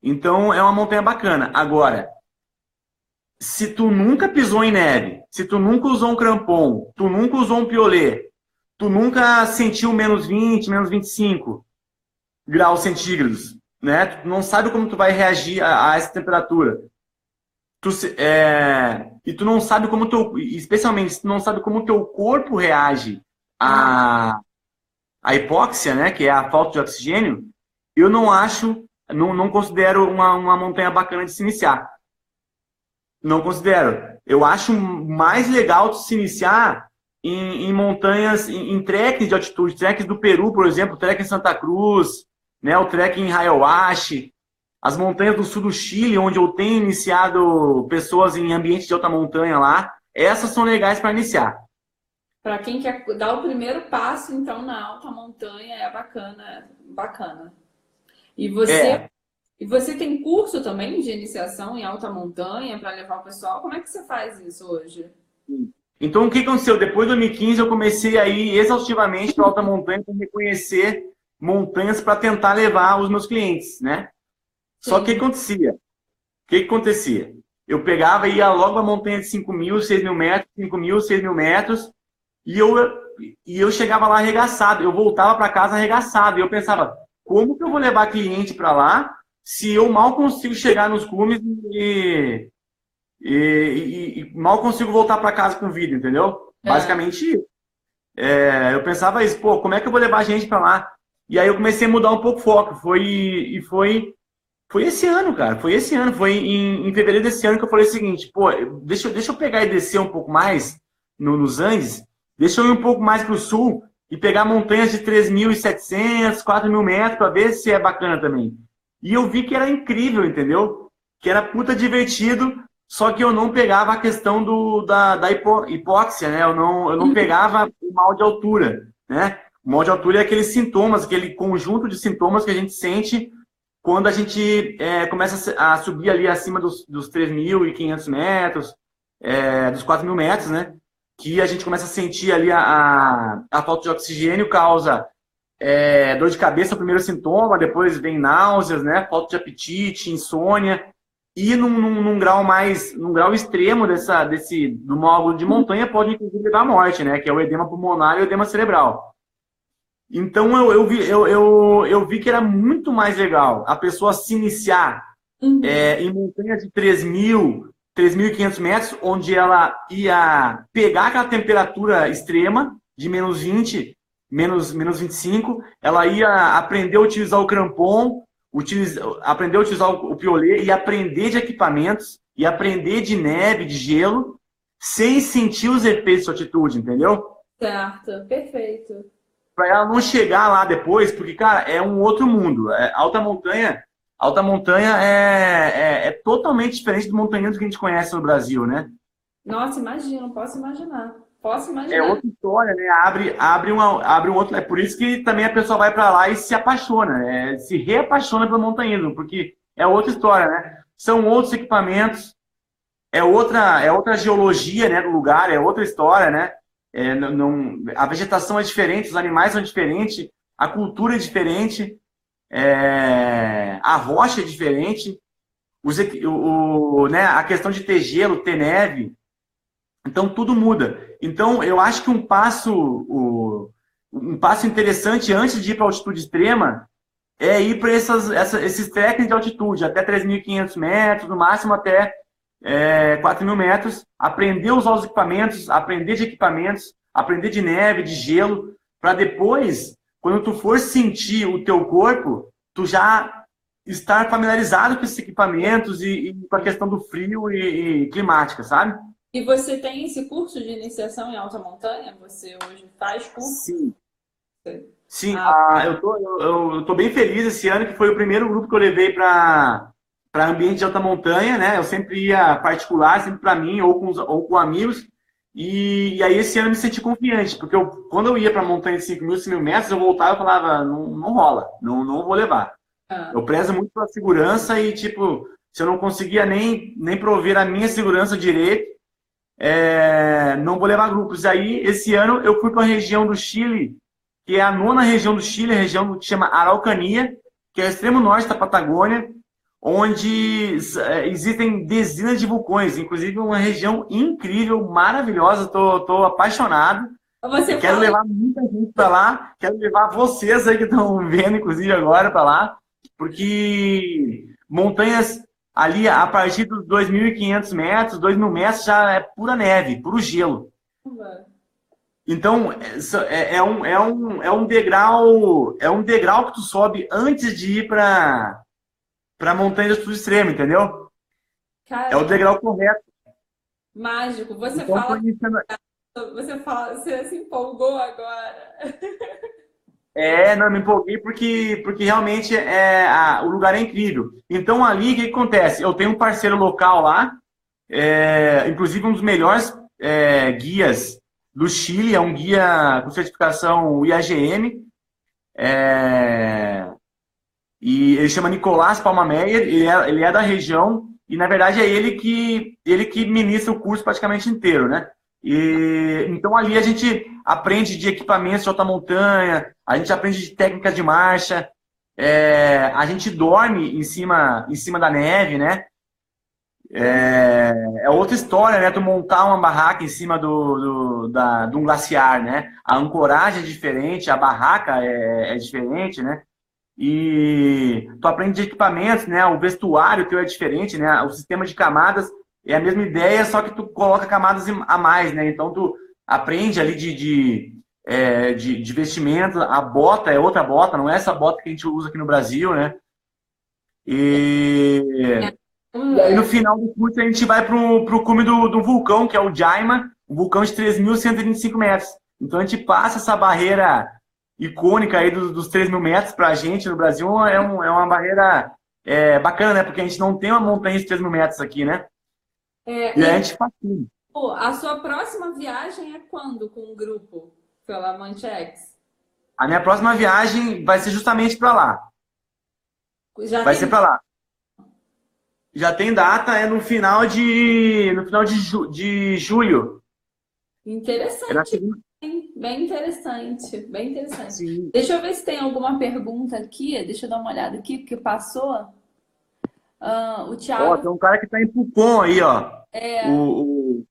Então, é uma montanha bacana. Agora, se tu nunca pisou em neve, se tu nunca usou um crampon, tu nunca usou um piolê, tu nunca sentiu -20, -25 graus centígrados, né? Tu não sabe como tu vai reagir a essa temperatura. E tu não sabe especialmente, se tu não sabe como o teu corpo reage Ah, à hipóxia, né? Que é a falta de oxigênio. Eu não acho, não considero uma montanha bacana de se iniciar. Não considero. Eu acho mais legal de se iniciar em montanhas, em trekking de altitude, trekking do Peru, por exemplo, trekking em Santa Cruz, né, o trekking em Rayoache, as montanhas do sul do Chile, onde eu tenho iniciado pessoas em ambiente de alta montanha lá, essas são legais para iniciar. para quem quer dar o primeiro passo, então, na alta montanha é bacana, bacana. E você, É. e você tem curso também de iniciação em alta montanha para levar o pessoal? Como é que você faz isso hoje? Então, o que aconteceu? Depois de 2015, eu comecei a ir exaustivamente para alta montanha para reconhecer montanhas para tentar levar os meus clientes, né? Só que o que Sim. acontecia? Que acontecia? Eu pegava e ia logo a montanha de 5.000, 6.000 metros, 5.000, 6.000 metros, e eu chegava lá arregaçado. Eu voltava para casa arregaçado. E eu pensava, como que eu vou levar cliente para lá se eu mal consigo chegar nos cumes e mal consigo voltar para casa com vida, entendeu? É. Basicamente isso. Eu pensava isso, pô, como é que eu vou levar a gente para lá? E aí eu comecei a mudar um pouco o foco. Foi esse ano, cara. Foi esse ano. Foi em fevereiro desse ano que eu falei o seguinte, pô, deixa eu pegar e descer um pouco mais nos Andes, deixa eu ir um pouco mais para o sul e pegar montanhas de 3.700, 4.000 metros para ver se é bacana também. E eu vi que era incrível, entendeu? Que era puta divertido, só que eu não pegava a questão da hipóxia, né? Eu não pegava o mal de altura, né? Mal de altura é aqueles sintomas, aquele conjunto de sintomas que a gente sente quando a gente começa a subir ali acima dos 3.500 metros, dos 4.000 metros, né? Que a gente começa a sentir ali a falta de oxigênio causa dor de cabeça, o primeiro sintoma, depois vem náuseas, né? Falta de apetite, insônia. E num grau extremo do mau agudo de montanha pode inclusive levar à morte, né? Que é o edema pulmonar e o edema cerebral. Então eu vi que era muito mais legal a pessoa se iniciar em montanhas de 3.500 metros, onde ela ia pegar aquela temperatura extrema de menos 20, menos 25, ela ia aprender a utilizar o crampon, aprender a utilizar o piolê e aprender de equipamentos, e aprender de neve, de gelo, sem sentir os efeitos de altitude, entendeu? Certo, perfeito. Para ela não chegar lá depois, porque, cara, é um outro mundo. Alta montanha é totalmente diferente do montanhismo que a gente conhece no Brasil, né? Nossa, imagino, posso imaginar. Posso É imaginar. outra história, né? Abre um outro. É por isso que também a pessoa vai para lá e se apaixona, se reapaixona pelo montanhismo, porque é outra história, né? São outros equipamentos, é outra geologia, né, do lugar, é outra história, né? A vegetação é diferente, os animais são diferentes, a cultura é diferente, a rocha é diferente, né, a questão de ter gelo, ter neve, então tudo muda. Então eu acho que um passo interessante antes de ir para a altitude extrema é ir para esses trekkings de altitude, até 3.500 metros, no máximo até 4.000 metros, aprender a usar os equipamentos, aprender de neve, de gelo, para depois, quando tu for sentir o teu corpo, tu já estar familiarizado com esses equipamentos e com a questão do frio e climática, sabe? E você tem esse curso de iniciação em alta montanha? Você hoje faz curso? Sim. Sim, eu tô bem feliz esse ano, que foi o primeiro grupo que eu levei para ambiente de alta montanha, né? Eu sempre ia particular, sempre para mim, ou com amigos. E aí esse ano eu me senti confiante, porque quando eu ia para montanha de 5.000, 6.000 metros, eu voltava e falava, não rola, não vou levar. Eu prezo muito pela segurança e, tipo, se eu não conseguia nem prover a minha segurança direito, não vou levar grupos. Aí, esse ano, eu fui para a região do Chile, que é a 9ª região do Chile, a região que chama Araucanía, que é o extremo norte da Patagônia, onde existem dezenas de vulcões, inclusive uma região incrível, maravilhosa, tô apaixonado. Quero levar muita gente para lá, quero levar vocês aí que estão vendo, inclusive agora, para lá, porque montanhas ali a partir dos 2.500 metros, 2.000 metros já é pura neve, puro gelo. Então é um degrau que tu sobe antes de ir para montanha de altitude extrema, entendeu? Cara, é o degrau correto. Mágico. Você Então, você se empolgou agora. Não, me empolguei porque realmente o lugar é incrível. Então, ali, o que acontece? Eu tenho um parceiro local lá, inclusive um dos melhores guias do Chile, é um guia com certificação IAGM, e ele chama Nicolás Palmameyer, ele é da região, e na verdade é ele que ministra o curso praticamente inteiro, né? Então ali a gente aprende de equipamentos de alta montanha, a gente aprende de técnicas de marcha, a gente dorme em cima da neve, né? É outra história, né? Tu montar uma barraca em cima de um glaciar, né? A ancoragem é diferente, a barraca é diferente, né? E tu aprende de equipamentos, né? O vestuário teu é diferente, né? O sistema de camadas é a mesma ideia, só que tu coloca camadas a mais, né? Então tu aprende ali de vestimento, a bota é outra bota, não é essa bota que a gente usa aqui no Brasil, né? E aí no final do curso a gente vai pro cume do vulcão, que é o Jaima, um vulcão de 3.125 metros. Então a gente passa essa barreira icônica aí dos 3.000 metros pra gente no Brasil, é uma barreira bacana, né? Porque a gente não tem uma montanha de 3.000 metros aqui, né? E aí a gente faz tudo. A sua próxima viagem é quando com o grupo pela Manchex? A minha próxima viagem vai ser justamente para lá. Já Vai tem... ser para lá. Já tem data, é no final de julho. É na Interessante, segunda. hein? Bem interessante, bem interessante. Sim. Deixa eu ver se tem alguma pergunta aqui. Deixa eu dar uma olhada aqui, porque passou. O Ó, Thiago. tem um cara que tá em Pucon aí, ó. É, Um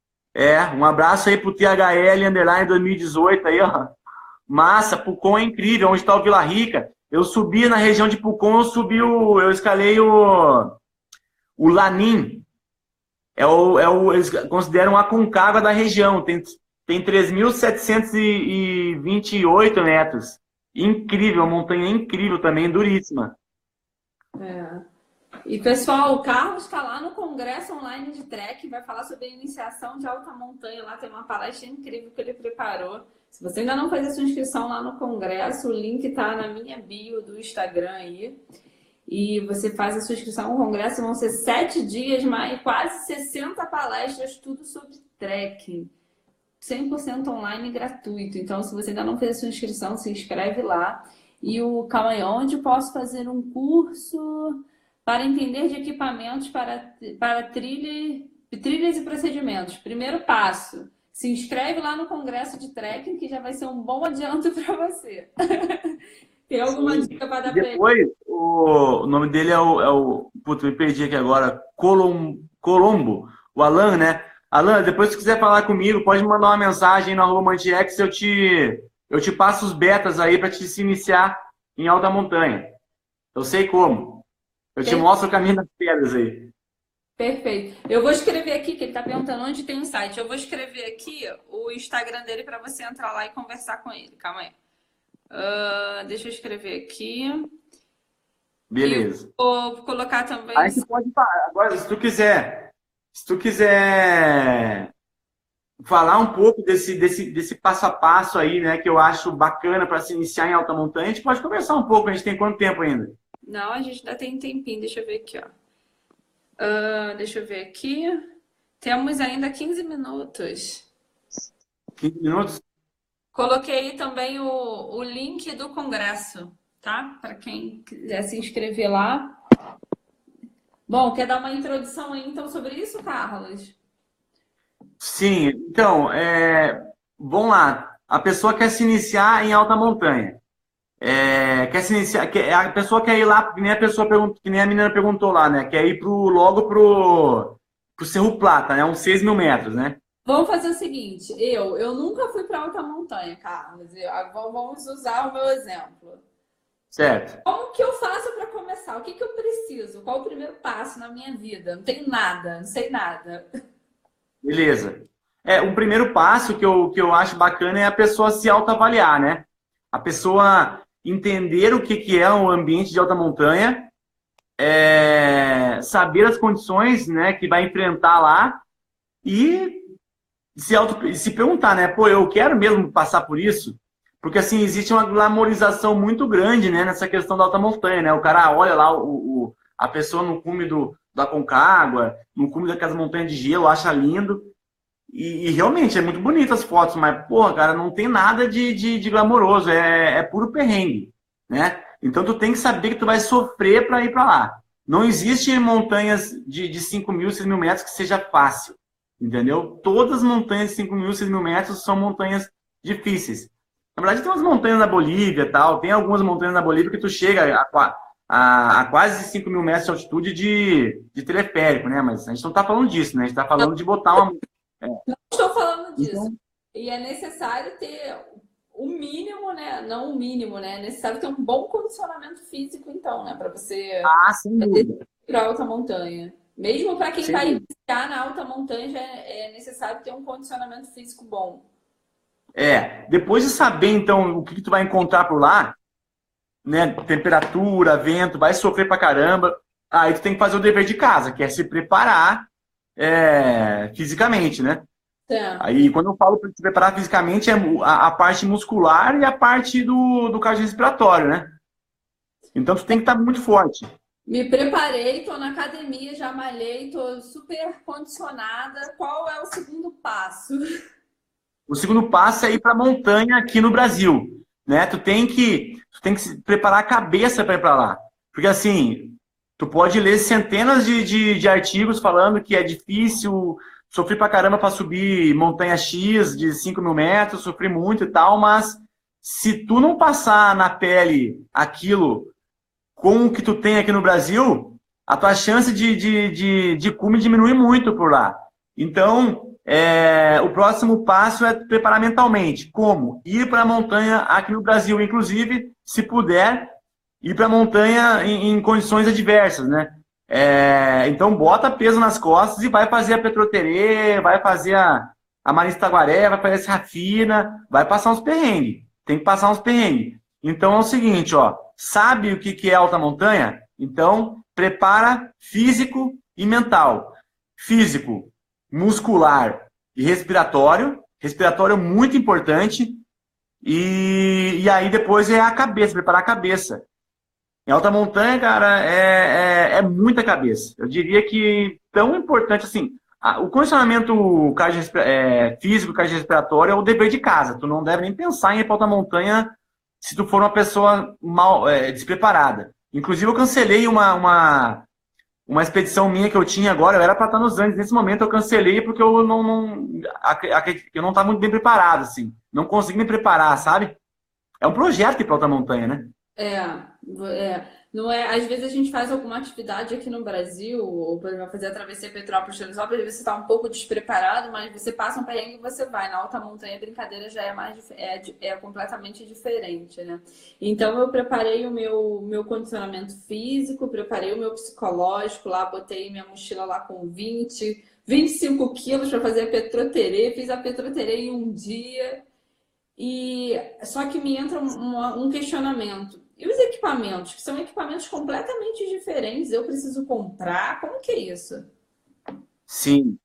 abraço aí pro THL Underline 2018 aí, ó. Massa, Pucon é incrível, onde está o Vila Rica. Eu subi na região de Pucon, eu escalei o Lanim. Eles consideram a Aconcagua da região. Tem 3.728 metros. Incrível, uma montanha incrível também, duríssima. é. E pessoal, o Carlos está lá no Congresso Online de Trek, vai falar sobre a iniciação de alta montanha. Lá tem uma palestra incrível que ele preparou. Se você ainda não fez a sua inscrição lá no Congresso, o link está na minha bio do Instagram aí. E você faz a sua inscrição no Congresso, vão ser 7 dias, mais quase 60 palestras, tudo sobre trekking. 100% online e gratuito. Então, se você ainda não fez a sua inscrição, se inscreve lá. E calma aí, onde posso fazer um curso para entender de equipamentos para trilhas e procedimentos? Primeiro passo, se inscreve lá no Congresso de Trekking, que já vai ser um bom adianto para você. Tem alguma Sim. dica para E dar para ele? depois, o nome dele Putz, me perdi aqui agora. Colombo. O Alan, né? Alan, depois se quiser falar comigo, pode me mandar uma mensagem na Romantiex, eu te passo os betas aí para te se iniciar em alta montanha. Eu sei como. Eu te mostro o caminho das pedras aí. Perfeito. Eu vou escrever aqui, que ele está perguntando onde tem um site. Eu vou escrever aqui o Instagram dele para você entrar lá e conversar com ele. Calma aí. Deixa eu escrever aqui. Beleza. E vou colocar também. Aí você pode falar. Agora, se tu quiser falar um pouco desse passo a passo aí, né, que eu acho bacana para se iniciar em alta montanha, a gente pode conversar um pouco. A gente tem quanto tempo ainda? Não, a gente ainda tem um tempinho. Deixa eu ver aqui, ó. Deixa eu ver aqui. Temos ainda 15 minutos. 15 minutos? Coloquei aí também o link do congresso, tá? Para quem quiser se inscrever lá. Bom, quer dar uma introdução aí então sobre isso, Carlos? Sim. Então, vamos lá. A pessoa quer se iniciar em alta montanha. Quer se iniciar, a pessoa quer ir lá, que nem a menina perguntou lá, né? Quer ir logo pro Cerro Plata, né? Uns 6.000 metros, né? Vamos fazer o seguinte, eu nunca fui para alta montanha, Carlos. Vamos usar o meu exemplo. Certo. Como que eu faço para começar? O que eu preciso? Qual o primeiro passo na minha vida? Não tenho nada, não sei nada. Beleza. O primeiro passo que eu acho bacana é a pessoa se autoavaliar, né? A pessoa entender o que é o ambiente de alta montanha, saber as condições, né, que vai enfrentar lá e se perguntar, né? Pô, eu quero mesmo passar por isso? Porque, assim, existe uma glamorização muito grande, né, nessa questão da alta montanha, né? O cara olha lá a pessoa no cume da Aconcagua, no cume daquelas montanhas de gelo, acha lindo. E realmente, é muito bonito as fotos, mas, porra, cara, não tem nada de glamouroso, é puro perrengue, né? Então, tu tem que saber que tu vai sofrer para ir para lá. Não existe montanhas de 5.000, 6.000 metros que seja fácil, entendeu? Todas as montanhas de 5.000, 6.000 metros são montanhas difíceis. Na verdade, tem umas montanhas na Bolívia e tal, tem algumas montanhas na Bolívia que tu chega a quase 5.000 metros de altitude de teleférico, né? Mas a gente não tá falando disso, né? A gente tá falando de botar uma... Não estou falando disso. Então, E é necessário ter o mínimo, né? Não o mínimo, né? É necessário ter um bom condicionamento físico, então, né? Para você sem dúvida. ir para alta montanha. Mesmo para quem Sem vai dúvida. iniciar na alta montanha, já é necessário ter um condicionamento físico bom. Depois de saber, então, o que tu vai encontrar por lá, né? Temperatura, vento, vai sofrer pra caramba. Aí tu tem que fazer o dever de casa, que é se preparar fisicamente, né? Tá. Aí, quando eu falo para se preparar fisicamente, é a parte muscular e a parte do cardiorrespiratório, né? Então, tu tem que estar muito forte. Me preparei, estou na academia, já malhei, estou super condicionada. Qual é o segundo passo? O segundo passo é ir para a montanha aqui no Brasil. né? Tu tem que se preparar a cabeça para ir para lá. Porque assim, tu pode ler centenas de artigos falando que é difícil, sofri pra caramba para subir montanha X de 5 mil metros, sofri muito e tal, mas se tu não passar na pele aquilo com o que tu tem aqui no Brasil, a tua chance de cume diminui muito por lá. Então, o próximo passo é preparar mentalmente. Como? Ir para a montanha aqui no Brasil, inclusive, se puder, ir para a montanha em condições adversas, né? Então, bota peso nas costas e vai fazer a Petroterê, vai fazer a Marista Taguaré, vai fazer a Serra Fina, vai passar uns perrengues. Tem que passar uns perrengues. Então, é o seguinte, ó, sabe o que é alta montanha? Então, prepara físico e mental. Físico, muscular e respiratório. Respiratório é muito importante. E aí depois é a cabeça, preparar a cabeça. Em alta montanha, cara, é muita cabeça. Eu diria que tão importante assim. O condicionamento físico, cardiorrespiratório é o dever de casa. Tu não deve nem pensar em ir para alta montanha se tu for uma pessoa despreparada. Inclusive, eu cancelei uma expedição minha que eu tinha agora. Eu era para estar nos Andes. Nesse momento, eu cancelei porque eu não estava muito bem preparado, assim. Não consegui me preparar, sabe? É um projeto ir para alta montanha, né? Não é, às vezes a gente faz alguma atividade aqui no Brasil, ou por exemplo, fazer a travessia Petrópolis-Teresópolis, às vezes você está um pouco despreparado, mas você passa um perrengue e você vai. Na alta montanha a brincadeira já é completamente diferente, né? Então eu preparei o meu condicionamento físico, preparei o meu psicológico lá, botei minha mochila lá com 25 quilos para fazer a Petroterê, fiz a Petroterê em um dia. Só que me entra um questionamento. E os equipamentos, que são equipamentos completamente diferentes, eu preciso comprar? Como que é isso? Sim.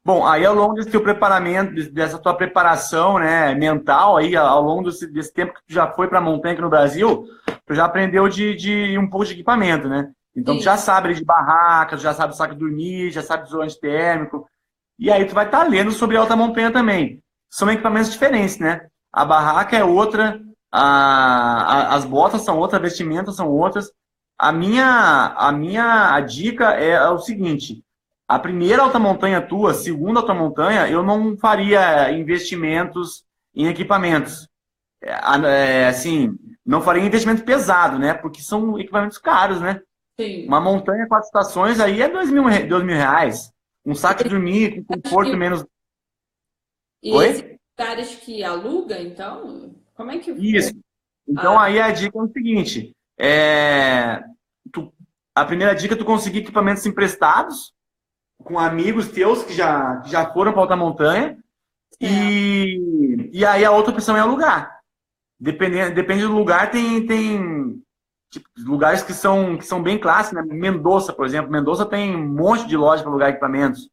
Bom, aí ao longo desse teu preparamento, dessa tua preparação, né, mental, aí, ao longo desse tempo que tu já foi para a montanha aqui no Brasil, tu já aprendeu de um pouco de equipamento, né? Então tu já sabe de barraca, tu já sabe do saco de dormir, já sabe do isolante térmico. E aí tu vai estar lendo sobre alta montanha também. São equipamentos diferentes, né? A barraca é outra, as botas são outras, as vestimentas são outras. A dica é o seguinte: a primeira alta montanha tua, a segunda alta montanha, eu não faria investimentos em equipamentos. Assim, não faria investimento pesado, né? Porque são equipamentos caros, né? Sim. Uma montanha, 4 estações, aí é R$ 2.000. Um saco de dormir com conforto menos. E Oi? esses lugares que aluga, então, como é que Isso. Então, aí a dica é o seguinte: a primeira dica é tu conseguir equipamentos emprestados com amigos teus que já foram para alta montanha. E aí a outra opção é alugar. Depende do lugar, tem tipo, lugares que são bem clássicos, né? Mendoza, por exemplo. Mendoza tem um monte de loja para alugar equipamentos.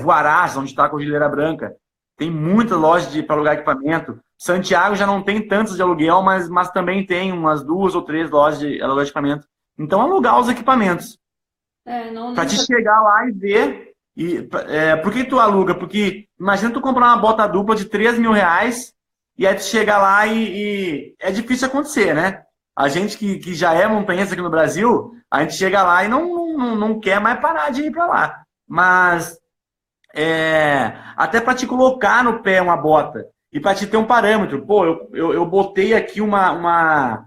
Huaraz, onde está a Cordilheira Branca, tem muita loja para alugar equipamento. Santiago já não tem tantos de aluguel, mas também tem umas 2 ou 3 lojas de alugar de equipamento. Então, alugar os equipamentos. Para te chegar lá e ver. Por que tu aluga? Porque imagina tu comprar uma bota dupla de R$ 3.000 e aí tu chegar lá e é difícil acontecer, né? A gente que já é montanhista aqui no Brasil, a gente chega lá e não quer mais parar de ir para lá. Mas até para te colocar no pé uma bota e para te ter um parâmetro. Pô, eu botei aqui uma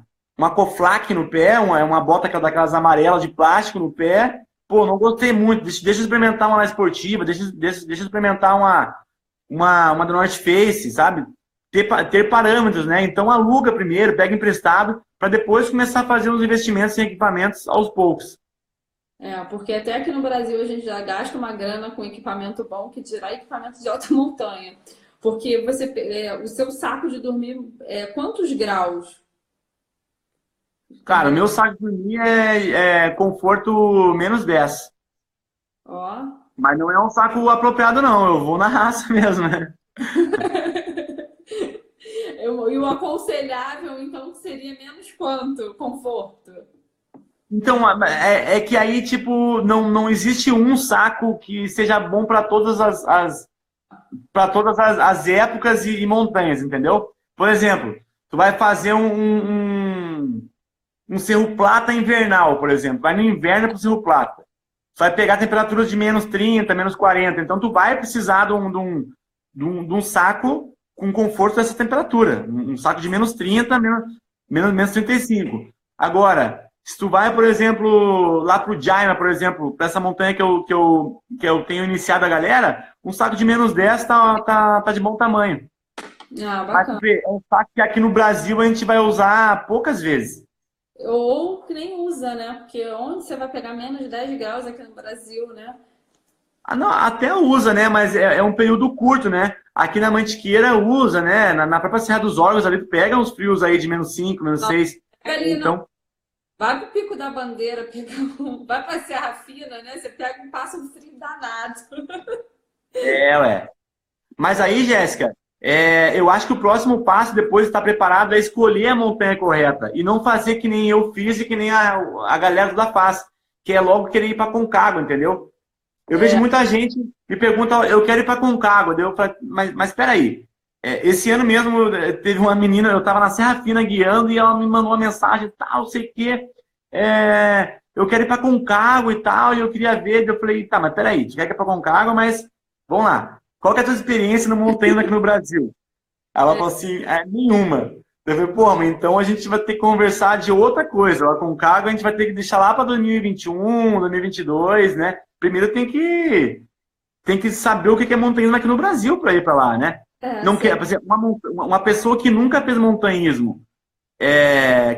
Coflac no pé, uma bota daquelas amarelas de plástico no pé. Pô, não gostei muito. Deixa eu experimentar uma mais esportiva, deixa eu experimentar uma da North Face, sabe? Ter parâmetros, né? Então aluga primeiro, pega emprestado, para depois começar a fazer os investimentos em equipamentos aos poucos. Porque até aqui no Brasil a gente já gasta uma grana com equipamento bom, que dirá equipamento de alta montanha. Porque o seu saco de dormir, quantos graus? Cara, o meu saco de dormir é conforto -10. Ó. Mas não é um saco apropriado, não. Eu vou na raça mesmo, né? E o aconselhável, então, seria menos quanto? Conforto? Então, que aí, tipo, não existe um saco que seja bom para todas as épocas e montanhas, entendeu? Por exemplo, Tu vai fazer um Cerro Plata invernal, por exemplo. Vai no inverno para o Cerro Plata. Tu vai pegar temperaturas de -30, -40. Então, tu vai precisar de um saco com conforto dessa temperatura. Um saco de -30, -35. Agora, se tu vai, por exemplo, lá pro Jaima, por exemplo, para essa montanha que eu tenho iniciado a galera, um saco de -10 tá de bom tamanho. Ah, Mas bacana. é um saco que aqui no Brasil a gente vai usar poucas vezes. Ou que nem usa, né? Porque onde você vai pegar menos de 10 graus aqui no Brasil, né? Ah, não, até usa, né? Mas é um período curto, né? Aqui na Mantiqueira usa, né? Na própria Serra dos Órgãos ali, tu pega uns frios aí de -5, -6. Pega ali, não. Então, Vai pro Pico da Bandeira, vai pra Serra Fina, né? Você pega e passa um frio danado. ué. Mas aí, Jéssica, eu acho que o próximo passo, depois de estar preparado, é escolher a montanha correta. E não fazer que nem eu fiz e que nem a galera da faz, que é logo querer ir para Concagua, entendeu? Eu vejo muita gente me pergunta, eu quero ir para Concagua. Daí eu falo, mas espera aí. Esse ano mesmo teve uma menina, eu estava na Serra Fina guiando e ela me mandou uma mensagem, tal, sei o quê. Eu quero ir para Concagua e tal, e eu queria ver. Daí eu falei, tá, mas peraí, tu quer ir para Concagua, mas vamos lá. Qual que é a tua experiência no montanhismo aqui no Brasil? Ela falou assim, nenhuma. Eu falei, pô, mas então a gente vai ter que conversar de outra coisa. A Concagua a gente vai ter que deixar lá para 2021, 2022, né? Primeiro tem que saber o que é montanhismo aqui no Brasil para ir para lá, né? Não quer, por exemplo, uma pessoa que nunca fez montanhismo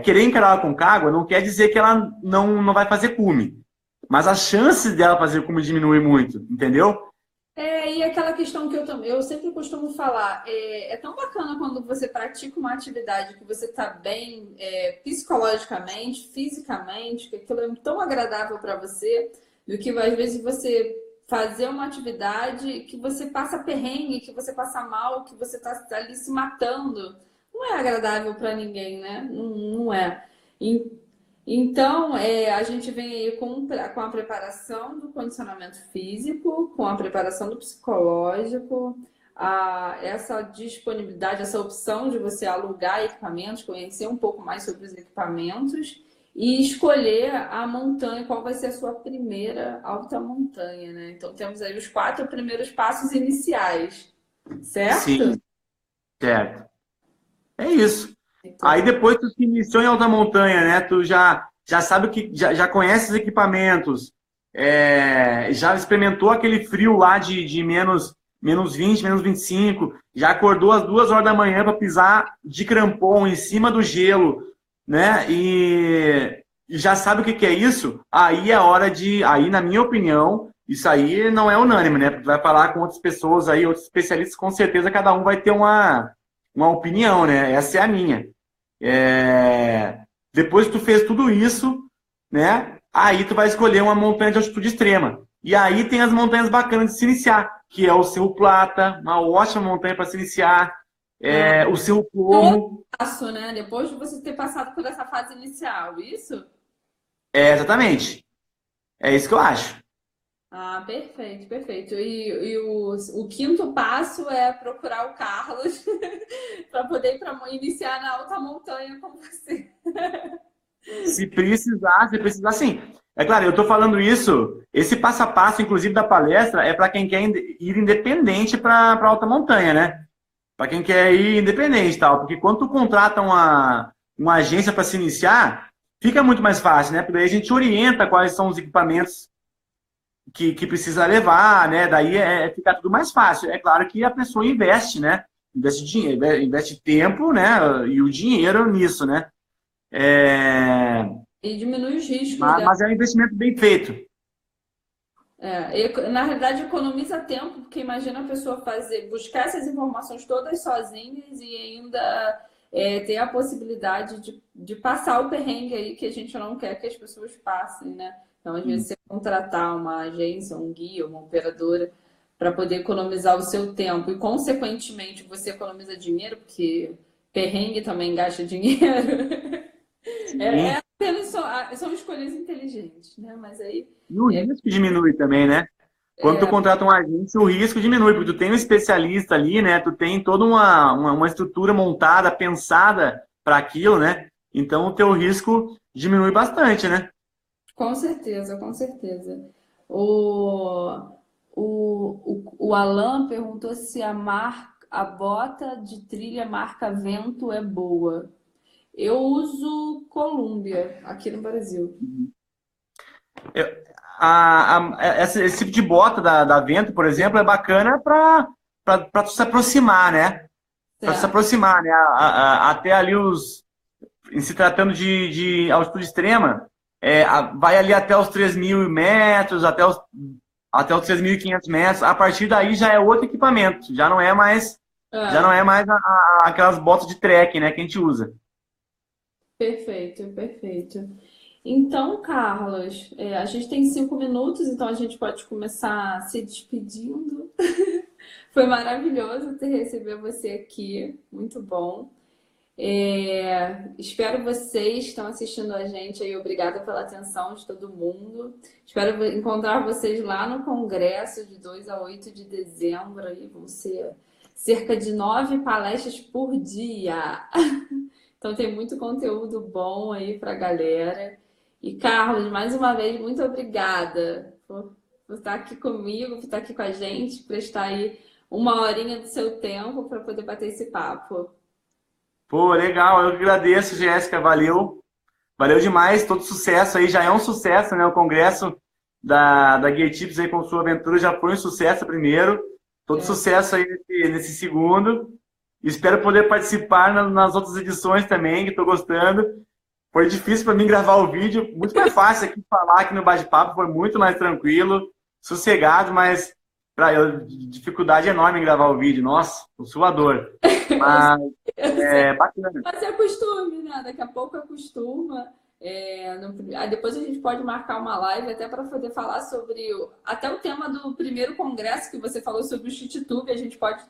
querer encarar a Concagua não quer dizer que ela não vai fazer cume. Mas as chances dela fazer cume diminuem muito, entendeu? E aquela questão que eu sempre costumo falar, é tão bacana quando você pratica uma atividade que você está bem psicologicamente, fisicamente, que aquilo é tão agradável para você, do que às vezes você fazer uma atividade que você passa perrengue, que você passa mal, que você está ali se matando. Não é agradável para ninguém, né? Não, não é. Então, a gente vem aí com a preparação do condicionamento físico, com a preparação do psicológico, essa disponibilidade, essa opção de você alugar equipamentos, conhecer um pouco mais sobre os equipamentos e escolher a montanha, qual vai ser a sua primeira alta montanha, né? Então, temos aí os 4 primeiros passos iniciais, certo? Sim, certo. É isso. Aí Então, depois tu se iniciou em alta montanha, né? Tu já sabe que já conhece os equipamentos, já experimentou aquele frio lá de -20, -25, já acordou às 2 horas da manhã para pisar de crampon em cima do gelo, né? E já sabe o que é isso? Aí é hora aí, na minha opinião, isso aí não é unânime, né? Porque tu vai falar com outras pessoas aí, outros especialistas, com certeza cada um vai ter uma opinião, né? Essa é a minha. Depois que tu fez tudo isso, né? Aí tu vai escolher uma montanha de altitude extrema. E aí tem as montanhas bacanas de se iniciar, que é o Cerro Plata, uma ótima montanha para se iniciar, o Cerro Porro. passo, né? Depois de você ter passado por essa fase inicial, isso? Exatamente. É isso que eu acho. Ah, perfeito, perfeito. E o quinto passo é procurar o Carlos para poder iniciar na alta montanha com você. Se precisar, sim. É claro, eu estou falando isso, esse passo a passo, inclusive, da palestra, é para quem quer ir independente para alta montanha, né? Para quem quer ir independente e tal. Porque quando tu contrata uma agência para se iniciar, fica muito mais fácil, né? Porque daí a gente orienta quais são os equipamentos que precisa levar, né? Daí fica tudo mais fácil. É claro que a pessoa investe, né? Investe dinheiro, investe tempo, né? E o dinheiro nisso, né? E diminui os riscos dela. Mas é um investimento bem feito. Na realidade, economiza tempo, porque imagina a pessoa buscar essas informações todas sozinhas e ainda ter a possibilidade de passar o perrengue aí que a gente não quer que as pessoas passem, né? Então, às vezes, você contratar uma agência, um guia, uma operadora, para poder economizar o seu tempo e, consequentemente, você economiza dinheiro, porque perrengue também gasta dinheiro. Sim. São escolhas inteligentes, né? Mas aí. E o risco diminui também, né? Quando tu contrata um agente, o risco diminui, porque tu tem um especialista ali, né? Tu tem toda uma estrutura montada, pensada para aquilo, né? Então o teu risco diminui bastante, né? Com certeza, com certeza. O, o Alan perguntou se a bota de trilha marca Vento é boa. Eu uso Columbia aqui no Brasil. Eu- esse tipo de bota da Vento, por exemplo, é bacana para tu se aproximar, né? Para se Certo. aproximar, né? Até ali em se tratando de altitude extrema, vai ali até os 3.000 metros, até os 3.500 metros. A partir daí já é outro equipamento, já não Ah, é mais aquelas botas de trekking, né, que a gente usa. perfeito, perfeito. Então, Carlos, a gente tem 5 minutos, então a gente pode começar se despedindo. Foi maravilhoso ter receber você aqui, muito bom. Espero vocês que estão assistindo a gente aí, obrigada pela atenção de todo mundo. Espero encontrar vocês lá no congresso de 2 a 8 de dezembro. Aí vão ser cerca de 9 palestras por dia. Então tem muito conteúdo bom aí pra galera. E Carlos, mais uma vez, muito obrigada por estar aqui comigo, por estar aqui com a gente, prestar aí uma horinha do seu tempo para poder bater esse papo. Pô, legal, eu que agradeço, Jéssica, valeu. Valeu demais, todo sucesso aí, já é um sucesso, né? O congresso da Gear Tips aí com sua aventura já foi um sucesso primeiro. Todo É, sucesso aí nesse segundo. Espero poder participar nas outras edições também, que estou gostando. Foi difícil para mim gravar o vídeo, muito mais fácil aqui falar aqui no bate-papo, foi muito mais tranquilo, sossegado, mas dificuldade enorme em gravar o vídeo. Nossa, um suador. Mas eu sei. é bacana. Mas é costume, né? Daqui a pouco acostuma. Depois a gente pode marcar uma live até para poder falar sobre até o tema do primeiro congresso que você falou sobre o ShitTube. A gente pode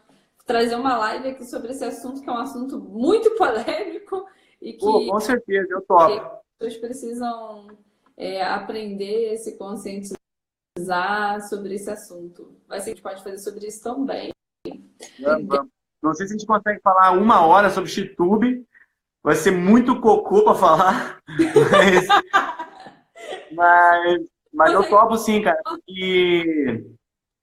trazer uma live aqui sobre esse assunto, que é um assunto muito polêmico e Pô, que com certeza, eu as topo. pessoas precisam aprender, se conscientizar sobre esse assunto. Mas a gente pode fazer sobre isso também. Vamos, vamos. Não sei se a gente consegue falar 1 hora sobre YouTube. Vai ser muito cocô para falar, mas, mas eu Consegue? topo sim, cara,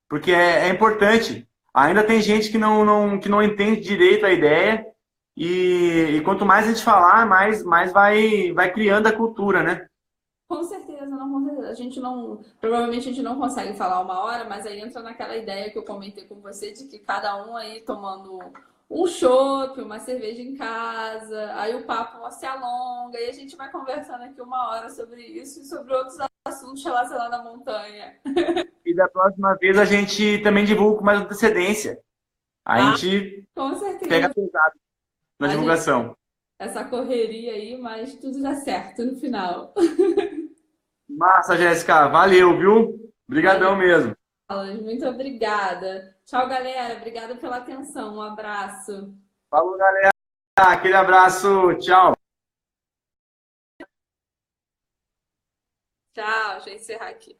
porque é importante. Ainda tem gente que não entende direito a ideia e quanto mais a gente falar, mais vai criando a cultura, né? Com certeza, não, com certeza. A gente não, provavelmente a gente não consegue falar 1 hora, mas aí entra naquela ideia que eu comentei com você de que cada um aí tomando um chopp, uma cerveja em casa, aí o papo se alonga e a gente vai conversando aqui 1 hora sobre isso e sobre outros assuntos relacionados à montanha. E da próxima vez a gente também divulga com mais antecedência. A Ah, gente com pega certeza. pesado na A gente, divulgação. essa correria aí, mas tudo dá certo no final. Massa, Jéssica, valeu, viu? Valeu, Obrigadão mesmo. muito obrigada. Tchau, galera. Obrigada pela atenção. Um abraço. Falou, galera. Aquele abraço. Tchau. Tchau, deixa eu encerrar aqui.